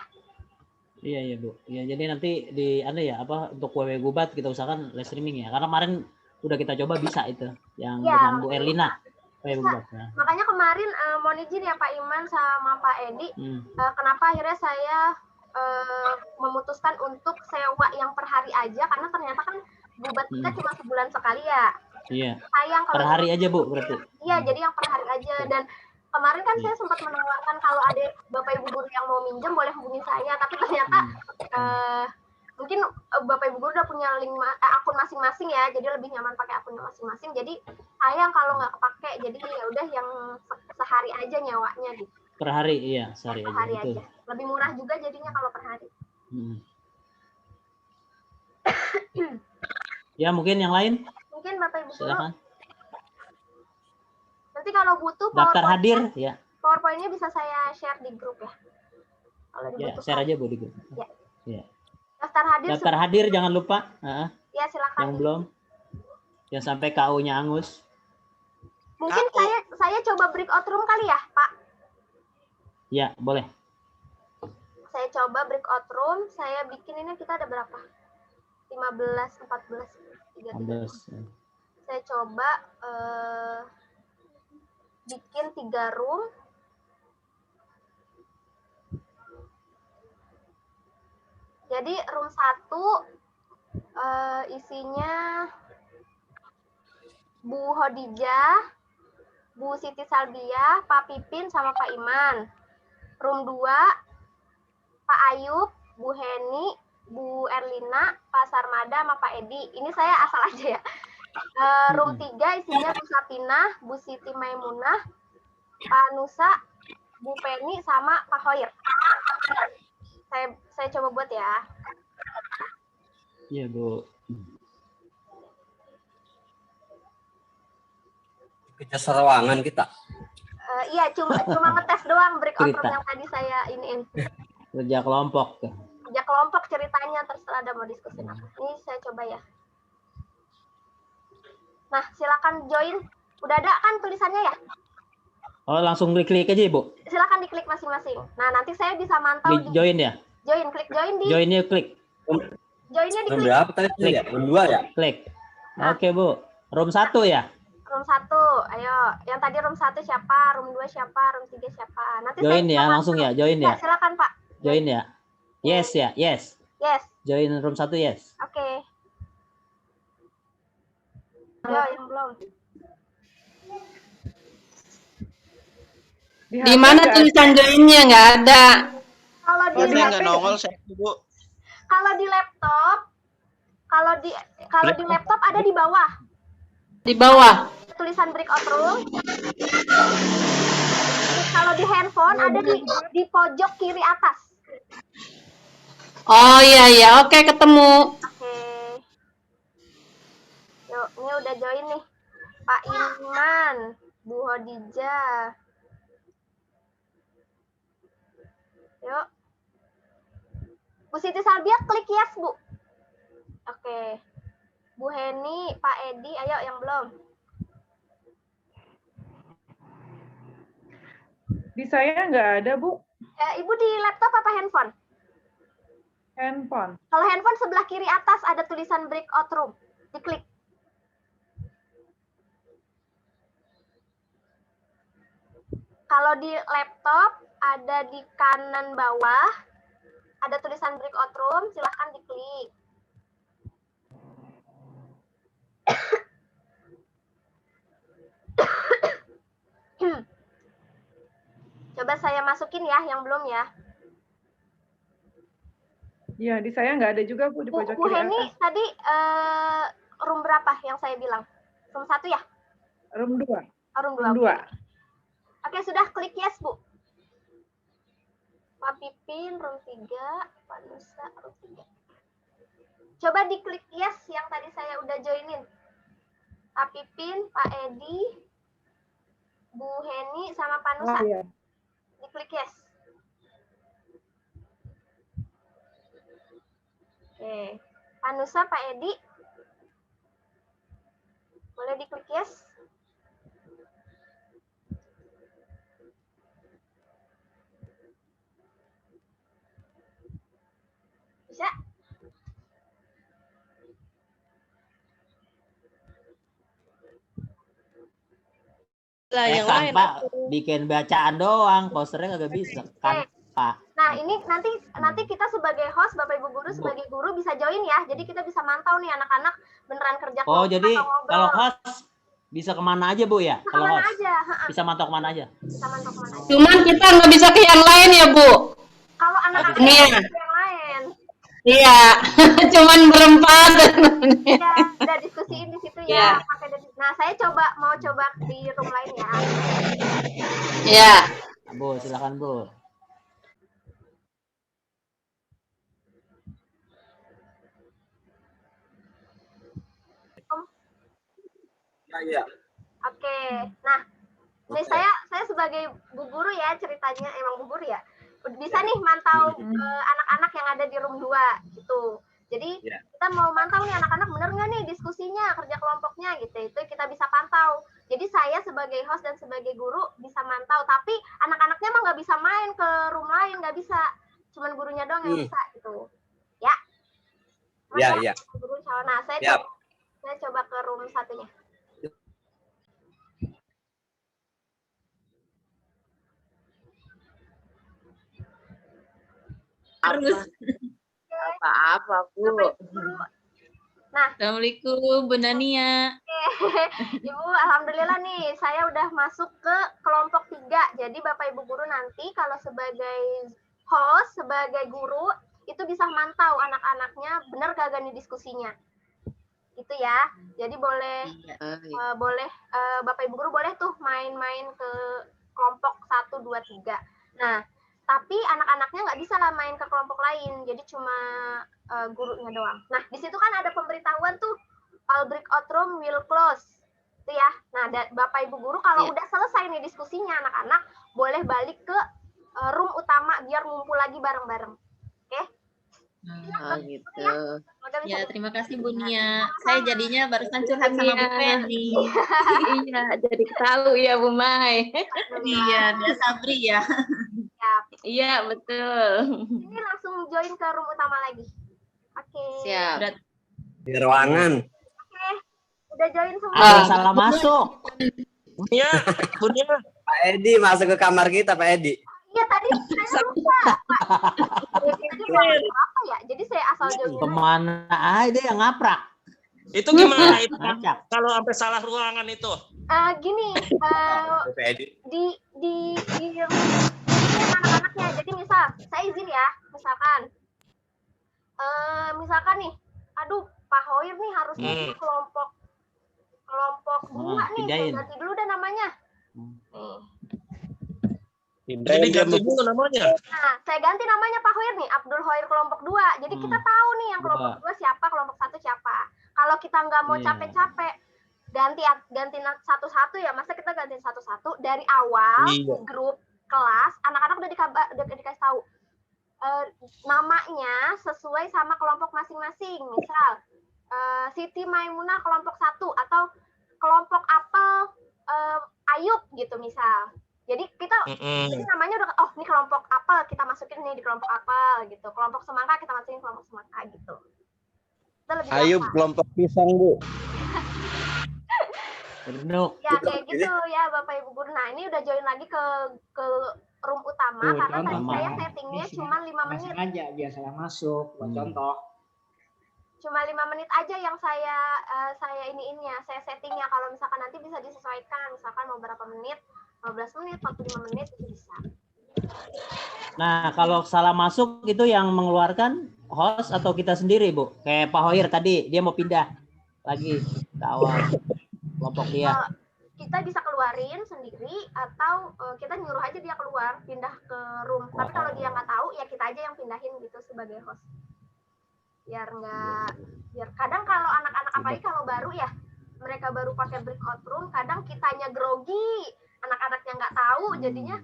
Iya Bu. Ya jadi nanti di untuk WW Gubat kita usahakan live streaming ya. Karena kemarin udah kita coba bisa itu yang dengan Bu Erlina. Bisa. Ya. Makanya kemarin mohon izin ya Pak Iman sama Pak Edi, kenapa akhirnya saya memutuskan untuk sewa yang per hari aja, karena ternyata kan Gubat kita cuma sebulan sekali ya. Iya. Sayang kalau per hari aja Bu berarti. Iya, jadi yang per hari aja. Dan kemarin kan saya sempat menawarkan kalau ada Bapak Ibu guru yang mau minjem boleh hubungi saya, tapi ternyata mungkin Bapak Ibu guru udah punya akun masing-masing ya, jadi lebih nyaman pakai akunnya masing-masing. Jadi sayang kalau nggak kepake, jadi ya udah yang sehari aja nyawanya gitu. Per hari, iya, sehari per aja. Hari aja. Lebih murah juga jadinya kalau per hari. Ya mungkin yang lain. Mungkin Bapak Ibu guru. Silakan. Nanti kalau butuh daftar hadir ya. PowerPoint-nya bisa saya share di grup ya. Kalau dibutuhkan. Ya, share aja Bu di grup. Ya. Ya. Daftar hadir jangan lupa. Ya silakan. Yang belum. Yang sampai KU-nya angus. Mungkin saya coba breakout room kali ya, Pak. Ya, boleh. Saya coba breakout room, saya bikin ini kita ada berapa? 15, 14, 13. Saya coba bikin 3 room. Jadi room 1 isinya Bu Hodijah, Bu Siti Salbia, Pak Pipin, sama Pak Iman. Room 2, Pak Ayub, Bu Heni, Bu Erlina, Pak Sarmada, sama Pak Edi. Ini saya asal aja ya. Room 3 isinya Bu Sapina, Bu Siti Maimunah, Pak Nusa, Bu Penny, sama Pak Hoir. Saya coba buat ya. Iya, Bu. Kita ruangan kita. Iya, cuma ngetes doang breakout room yang tadi saya iniin. Kerja kelompok. Kerja kelompok ceritanya, terserah ada mau diskusi apa. Ini saya coba ya. Nah, silakan join. Udah ada kan tulisannya ya? Oh, langsung klik aja, Bu. Silakan diklik masing-masing. Nah, nanti saya bisa mantau join ya? Join, klik join di. Joinnya klik. Joinnya di klik. Berapa tadi ya? Room 2 ya? Klik. Oke, Bu. Room 1 ya? Room 1. Ayo, yang tadi room 1 siapa? Room 2 siapa? Room 3 siapa? Nanti join ya, langsung ya, join ya. Silakan, Pak. Join ya. Yes ya, yes. Yes. Join room 1 yes. Oke. Ayo, yang belum. Di mana tulisan joinnya? Nggak ada. Kalau di nggak nongol saya, Bu. Kalau di laptop, kalau di laptop ada di bawah. Di bawah. Tulisan breakout room. Kalau di handphone ada di pojok kiri atas. Oh iya, oke ketemu. Oke. Yuk, ini udah join nih. Pak Iman, Bu Hodijah. Yuk. Bu Siti Salbia klik yes, Bu. Oke. Bu Heni, Pak Edi, ayo yang belum. Di saya nggak ada, Bu. Ibu di laptop apa handphone? Handphone. Kalau handphone sebelah kiri atas ada tulisan breakout room. Diklik. Kalau di laptop ada di kanan bawah ada tulisan breakout room, silahkan diklik. Coba saya masukin ya yang belum ya. Iya, di saya nggak ada juga Bu di pojok Bu kiri Heni atas. tadi room berapa yang saya bilang? Room 1 ya? Room 2. Room 2. Room 2. Oke, sudah klik yes, Bu. Pak Pipin, room 3, Pak Nusa, room 3. Coba diklik yes yang tadi saya udah joinin. Pak Pipin, Pak Edi, Bu Heni, sama Pak Nusa. Oh, iya. Diklik yes. Oke, Pak Nusa, Pak Edi, boleh diklik yes. Bisa? Lah yang Kan lain Pak bikin bacaan doang, posternya kagak bisa kan Pak. Nah, ini nanti kita sebagai host, Bapak Ibu guru sebagai guru bisa join ya. Jadi kita bisa mantau nih anak-anak beneran kerja Oh, kelompok jadi atau ngobrol. kalau host bisa kemana aja Bu ya? Bisa Kalau kemana host aja, bisa mantau kemana aja? Bisa mantau kemana aja. Cuman kita nggak bisa ke yang lain ya, Bu. Kalau anak-anak Ini ya. yang lain, Iya, cuman berempat. ya udah diskusiin di situ ya. Pakai nah, saya mau coba di room lain ya. Iya. Bu, silakan Bu. Iya. Oke, nah, ini saya sebagai bu guru ya ceritanya, emang bu guru ya. Bisa nih mantau anak-anak yang ada di room 2 gitu. Jadi kita mau mantau nih anak-anak bener nggak nih diskusinya, kerja kelompoknya gitu. Itu kita bisa pantau. Jadi saya sebagai host dan sebagai guru bisa mantau. Tapi anak-anaknya mah nggak bisa main ke room lain, nggak bisa. Cuman gurunya doang yang bisa gitu. Ya. Iya. Guru nah, saya coba ke room 1-nya. Terus apa Bu? Nah, Assalamualaikum Bu Nania. Ibu, alhamdulillah nih saya udah masuk ke kelompok 3. Jadi Bapak Ibu guru nanti kalau sebagai host, sebagai guru itu bisa mantau anak-anaknya bener kagak nih diskusinya. Gitu ya. Jadi boleh Bapak Ibu guru boleh tuh main-main ke kelompok 1 2 3. Nah, tapi anak-anaknya nggak bisa lah main ke kelompok lain, jadi cuma gurunya doang. Nah, di situ kan ada pemberitahuan tuh, all breakout room will close, itu ya. Nah, Bapak Ibu guru kalau udah selesai nih diskusinya anak-anak, boleh balik ke room utama biar ngumpul lagi bareng-bareng, oke? Oh gitu. Ya, terima kasih Bu Nia. Saya jadinya barusan curhat sama Bu Penny. Iya, jadi tahu ya Bu Mai. Iya, dia Sabri ya. Iya, betul. Ini langsung join ke room utama lagi. Oke. Siap. Di ruangan. Oke. Udah join semua. Salah masuk. Bunia. Pak Edi masuk ke kamar kita, Pak Edi. Iya, tadi saya lupa. Jadi apa ya? Jadi saya asal join. Kemana aja yang ngaprak? Itu gimana itu? Kalau sampai salah ruangan itu? Gini, di anak-anaknya. Jadi misal, saya izin ya, misalkan nih, aduh Pak Hoir nih harus di kelompok 2 nih, saya ganti dulu deh namanya. Jadi ganti dulu namanya. Nah, saya ganti namanya Pak Hoir nih, Abdul Hoir kelompok 2. Jadi kita tahu nih yang kelompok 2 siapa, kelompok 1 siapa. Kalau kita nggak mau capek-capek, ganti satu-satu ya, masa kita ganti satu-satu dari awal grup kelas, anak-anak udah dikasih tahu namanya sesuai sama kelompok masing-masing. Misal Siti Maimunah kelompok 1 atau kelompok Apel Ayub gitu misal. Jadi kita jadi namanya udah ini kelompok Apel kita masukin nih di kelompok Apel gitu. Kelompok Semangka kita masukin kelompok Semangka gitu. Ayub kelompok pisang Bu. Ya kayak gitu ya Bapak Ibu guru. Nah, ini udah join lagi ke room utama karena tadi saya settingnya cuma 5 menit. Aja biar saya masuk buat contoh. Cuma 5 menit aja yang saya saya settingnya. Kalau misalkan nanti bisa disesuaikan, misalkan mau berapa menit, 15 menit, 45 menit itu bisa. Nah, kalau salah masuk itu yang mengeluarkan host atau kita sendiri, Bu? Kayak Pak Hoir tadi, dia mau pindah lagi ke awal kelompok dia. Kita bisa keluarin sendiri atau kita nyuruh aja dia keluar, pindah ke room. Tapi kalau dia nggak tahu, ya kita aja yang pindahin gitu sebagai host. Biar kadang kalau anak-anak apalagi kalau baru ya, mereka baru pakai breakout room, kadang kitanya grogi, anak-anaknya nggak tahu, jadinya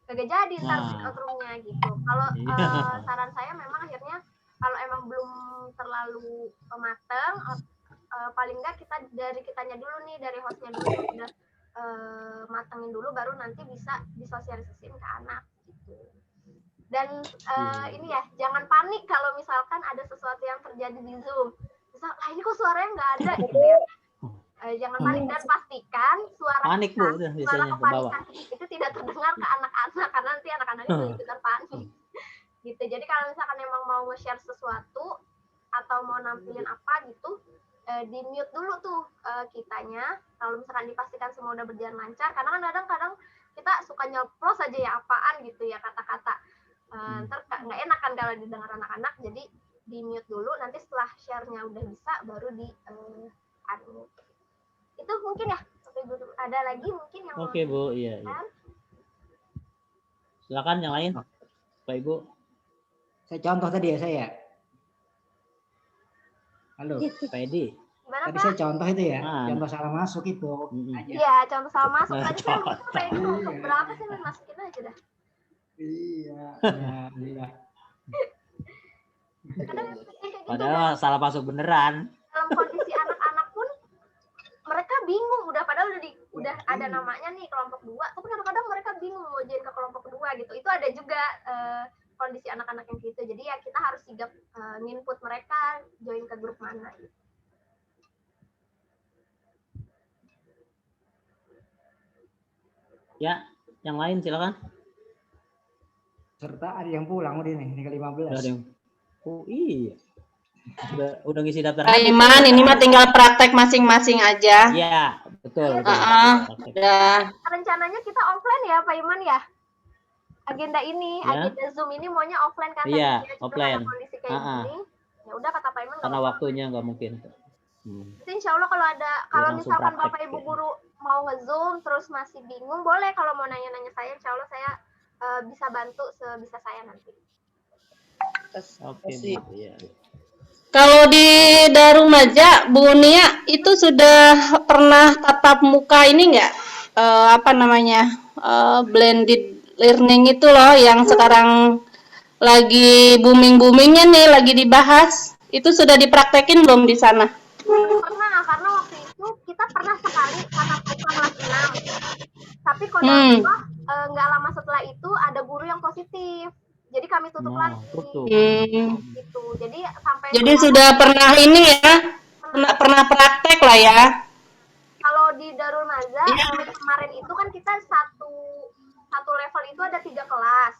kagak jadi ntar breakout roomnya gitu. Kalau saran saya memang akhirnya kalau emang belum terlalu mateng, paling nggak kita dari kitanya dulu nih, dari hostnya dulu udah matengin dulu, baru nanti bisa disosialisasiin ke anak gitu. Dan ini ya, jangan panik kalau misalkan ada sesuatu yang terjadi di Zoom. Misal, ini kok suaranya nggak ada gitu ya. Jangan panik dan pastikan suara kepanikan itu tidak terdengar ke anak-anak, karena nanti anak-anaknya juga ikutan panik. Gitu. Jadi kalau misalkan emang mau nge-share sesuatu atau mau nampilin apa gitu, di mute dulu tuh kitanya. Kalau misalkan dipastikan semua udah berjalan lancar, karena kan kadang-kadang kita suka nyeplos aja ya apaan gitu ya kata-kata. Ntar nggak enak kan kalau didengar anak-anak, jadi di mute dulu, nanti setelah share-nya udah bisa baru di unmute. Itu mungkin ya, ada lagi mungkin yang Oke, Bu, iya. Silakan yang lain, Pak Ibu. Saya contoh tadi ya saya. Halo, Pak Edi. Tadi saya contoh itu ya, contoh salah masuk itu. Iya, contoh salah masuk. Tadi saya lupa Pak Edi untuk berapa sih, masukin aja dah. Iya. Padahal salah masuk beneran. Dalam kondisi anak-anak pun mereka bingung, padahal udah ada namanya nih kelompok 2, tapi kadang-kadang mereka bingung mau join ke kelompok 2 gitu. Itu ada juga kondisi anak-anak yang gitu. Jadi ya kita harus sigap nginput mereka join ke grup mana gitu. Ya, yang lain silakan. Serta ada yang pulang udah nih ke 15. Oh iya. Udah ngisi daftar. Pak Iman, ini mah tinggal praktek masing-masing aja. Iya, betul. Udah. Rencananya kita offline ya, Pak Iman ya? Agenda ini, agenda Zoom ini maunya offline kan? Iya, offline. Kondisi kayak gini. Ya udah kata Pak Iman. Karena waktunya nggak mungkin. Insya Allah kalau misalkan Bapak Ibu guru mau nge-Zoom terus masih bingung, boleh kalau mau nanya-nanya saya, insya Allah saya bisa bantu sebisa saya nanti. Oke, iya. Kalau di Darumaja, Bu Nia itu sudah pernah tatap muka ini nggak? Blended learning itu loh yang sekarang lagi booming-boomingnya nih, lagi dibahas. Itu sudah dipraktekin belum di sana? Pernah, karena waktu itu kita pernah sekali tatap muka kelas 6. Tapi kalau nggak lama setelah itu ada guru yang positif. Jadi kami tutup lagi. Gitu. Jadi sudah pernah ini ya, pernah praktek lah ya. Kalau di Darul Maza kemarin itu kan kita satu level itu ada 3 kelas.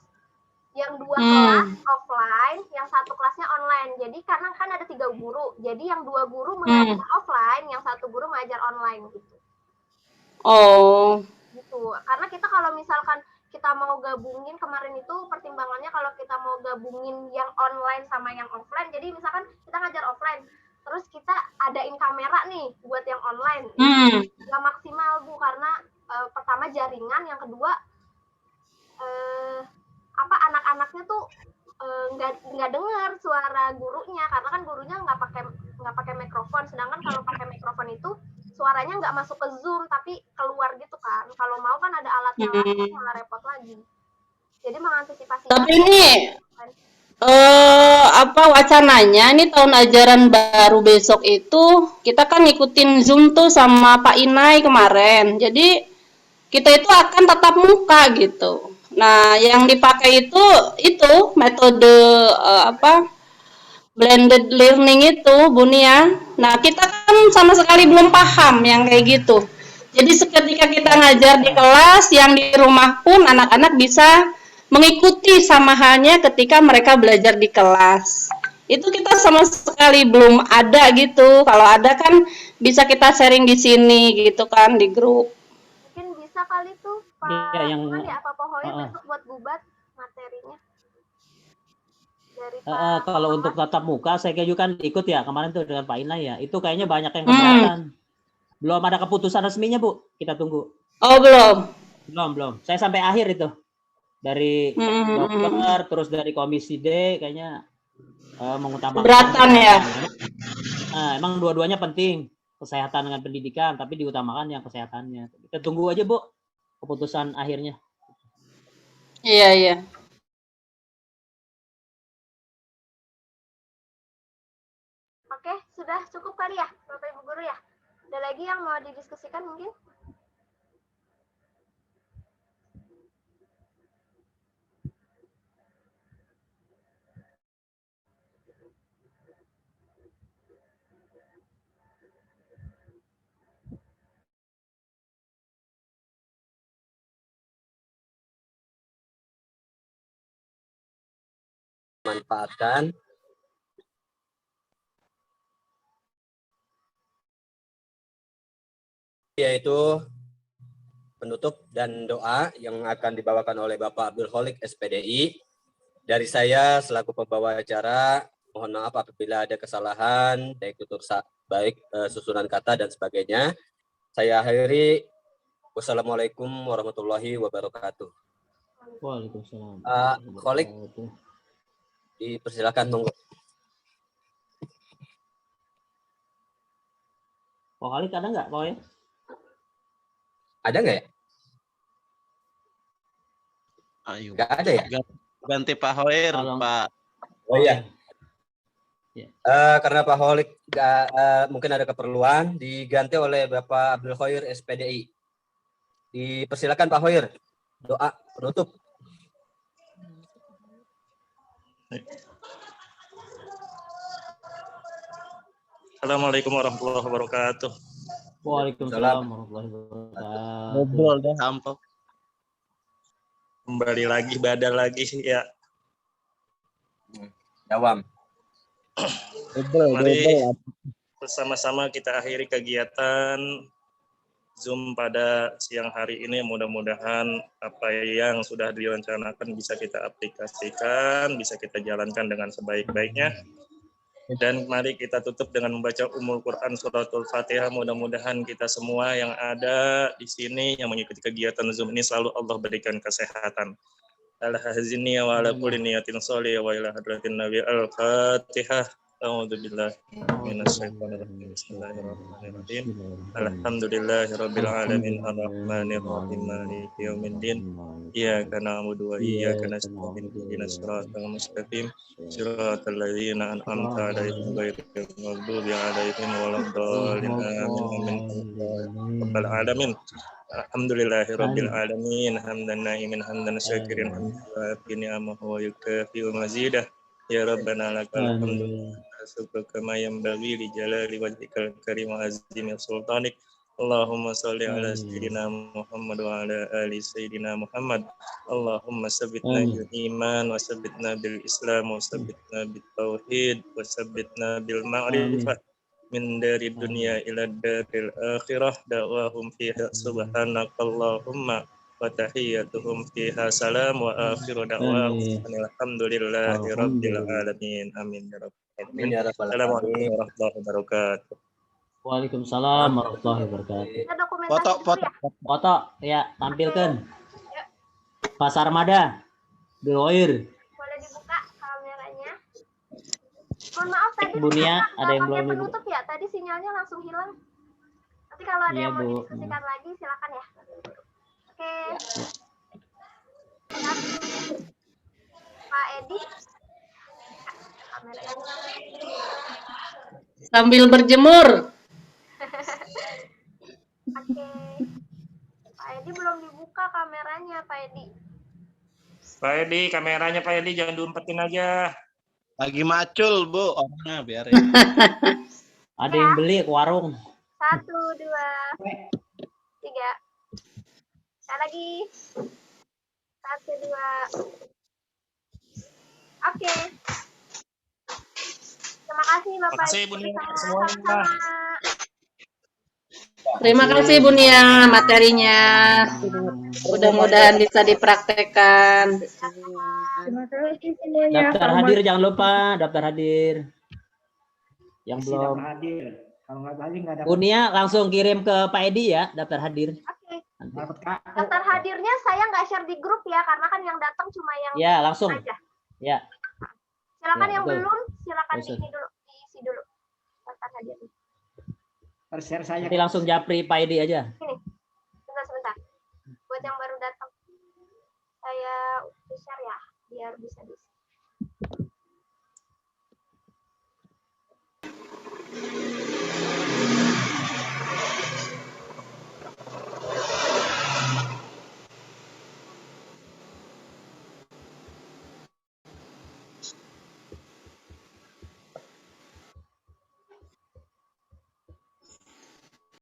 Yang 2 kelas offline, yang 1 kelasnya online. Jadi karena kan ada 3 guru, jadi yang 2 guru mengajar offline, yang 1 guru mengajar online gitu. Oh. Gitu. Karena kita kalau misalkan kita mau gabungin kemarin itu pertimbangannya, kalau kita mau gabungin yang online sama yang offline, jadi misalkan kita ngajar offline, terus kita adain kamera nih buat yang online, nggak maksimal Bu, karena pertama jaringan, yang kedua anak-anaknya tuh nggak dengar suara gurunya, karena kan gurunya nggak pakai mikrofon, sedangkan kalau pakai mikrofon itu suaranya nggak masuk ke Zoom tapi keluar gitu kan. Kalau mau kan ada alatnya lagi, malah repot lagi. Jadi mengantisipasi. Tapi ini wacananya ini tahun ajaran baru besok itu kita kan ngikutin Zoom tuh sama Pak Inai kemarin. Jadi kita itu akan tatap muka gitu. Nah, yang dipakai itu metode blended learning itu, Bu Nia. Nah, kita kan sama sekali belum paham yang kayak gitu. Jadi ketika kita ngajar di kelas, yang di rumah pun anak-anak bisa mengikuti sama halnya ketika mereka belajar di kelas. Itu kita sama sekali belum ada gitu. Kalau ada kan bisa kita sharing di sini gitu kan, di grup. Mungkin bisa kali tuh Pak Pak Hoir besok buat bubat materinya. dari Kalau untuk tatap muka, saya kan ikut ya kemarin tuh dengan Pak Inai ya. Itu kayaknya banyak yang keberatan. Belum ada keputusan resminya, Bu. Kita tunggu. Oh, belum. Belum. Saya sampai akhir itu. Dari dokter, terus dari Komisi D, kayaknya mengutamakan. Keberatan ya? Nah, emang dua-duanya penting. Kesehatan dengan pendidikan, tapi diutamakan yang kesehatannya. Kita tunggu aja, Bu, keputusan akhirnya. Iya. Oke, sudah cukup kali ya, Bapak Ibu Guru ya? Ada lagi yang mau didiskusikan mungkin? Manfaatkan yaitu penutup dan doa yang akan dibawakan oleh Bapak Abdul Khalik SPDI. Dari saya selaku pembawa acara, mohon maaf apabila ada kesalahan, baik tutur susunan kata dan sebagainya. Saya akhiri. Wassalamualaikum warahmatullahi wabarakatuh. Waalaikumsalam. Khalik, dipersilakan monggo. Pak Khalik ada nggak, Pak ya? Ada nggak ya? Ayo. Nggak ada ya? Ganti Pak Hoir, Pak. Oh iya. Karena Pak Khalik mungkin ada keperluan, diganti oleh Bapak Abdul Khoir SPDI. Dipersilakan Pak Khoir, doa penutup. Assalamualaikum warahmatullahi wabarakatuh. Waalaikumsalam warahmatullahi wabarakatuh. Ngobrol dah hampir. Kembali lagi, badal lagi ya. Dawam. Mari bersama-sama kita akhiri kegiatan Zoom pada siang hari ini. Mudah-mudahan apa yang sudah direncanakan bisa kita aplikasikan, bisa kita jalankan dengan sebaik-baiknya. Dan mari kita tutup dengan membaca Ummul Quran Suratul Fatihah. Mudah-mudahan kita semua yang ada di sini yang mengikuti kegiatan Zoom ini selalu Allah berikan kesehatan. Al-Hazini wa ala kulli niyatin sholih wa ila hadratin Nabi Al-Fatihah. A'udzubillahi minasyaitonir rajim. Bismillahirrahmanirrahim. Alhamdulillahirabbil alamin arrahmanir rahim maliki yaumiddin. Iyyaka na'budu wa iyyaka nasta'in ihdinas siratal mustaqim siratal ladzina an'amta 'alaihim ghairil maghdubi alaihim waladdallin. Amin. Rabbal alamin. Alhamdulillahirabbil alamin hamdan na'imin hamdan syakirin hamdan ni'amahu wa yukafi'u mazidah. Ya Rabbana lakal hamdu syukru kama yanbaghi li jalali wajhikal karim wa azimi sultanik. Allahumma shalli ala sayyidina Muhammad wa ala ali sayyidina Muhammad. Allahumma sabbitna bil iman wa sabbitna bil islam wa sabbitna bit tauhid wa sabbitna bil ma'rifah min dari dunya ila daril akhirah. Da'wahum fiha subhanakallahumma wa tahiyyatuhum fiha salam wa akhiru da'wahum alhamdulillahi rabbil alamin. Amin ya rabbal alamin. Assalamualaikum warahmatullahi wabarakatuh. Waalaikumsalam warahmatullahi wabarakatuh. Foto ya, tampilkan. Pak Sarmada, Doir. Boleh dibuka kameranya. Mohon maaf tadi Bunia, ada yang belum penutup ya, tadi sinyalnya langsung hilang. Nanti kalau ada yang mau didiskusikan lagi silakan ya. Oke. Pak Edi. Sambil berjemur. Oke. Pak Edi belum dibuka kameranya, Pak Edi. Pak Edi, kameranya Pak Edi jangan diumpetin aja. Lagi macul, Bu. Orangnya biarin. Ada yang beli ke warung. 1, 2, 3. Sekali lagi. 1, 2. Oke. Terima kasih Bapak Ibu semuanya. Terima kasih Bu Nia materinya. Mudah-mudahan bisa dipraktekkan. Terima kasih semuanya. Daftar hadir jangan lupa, daftar hadir. Yang belum. hadir. Kalau nggak hadir nggak dapat. Unia langsung kirim ke Pak Edi ya, daftar hadir. Oke. Dapat Kak. Daftar hadirnya saya nggak share di grup ya, karena kan yang datang cuma yang Ya, langsung. aja. Ya. Silakan Ya, yang betul. belum, silakan Betul. ini dulu, diisi dulu. Daftar hadirnya. Share saya. Nanti langsung japri Pak Edi aja. Ini, sebentar. Buat yang baru datang, saya share ya, biar bisa diisi.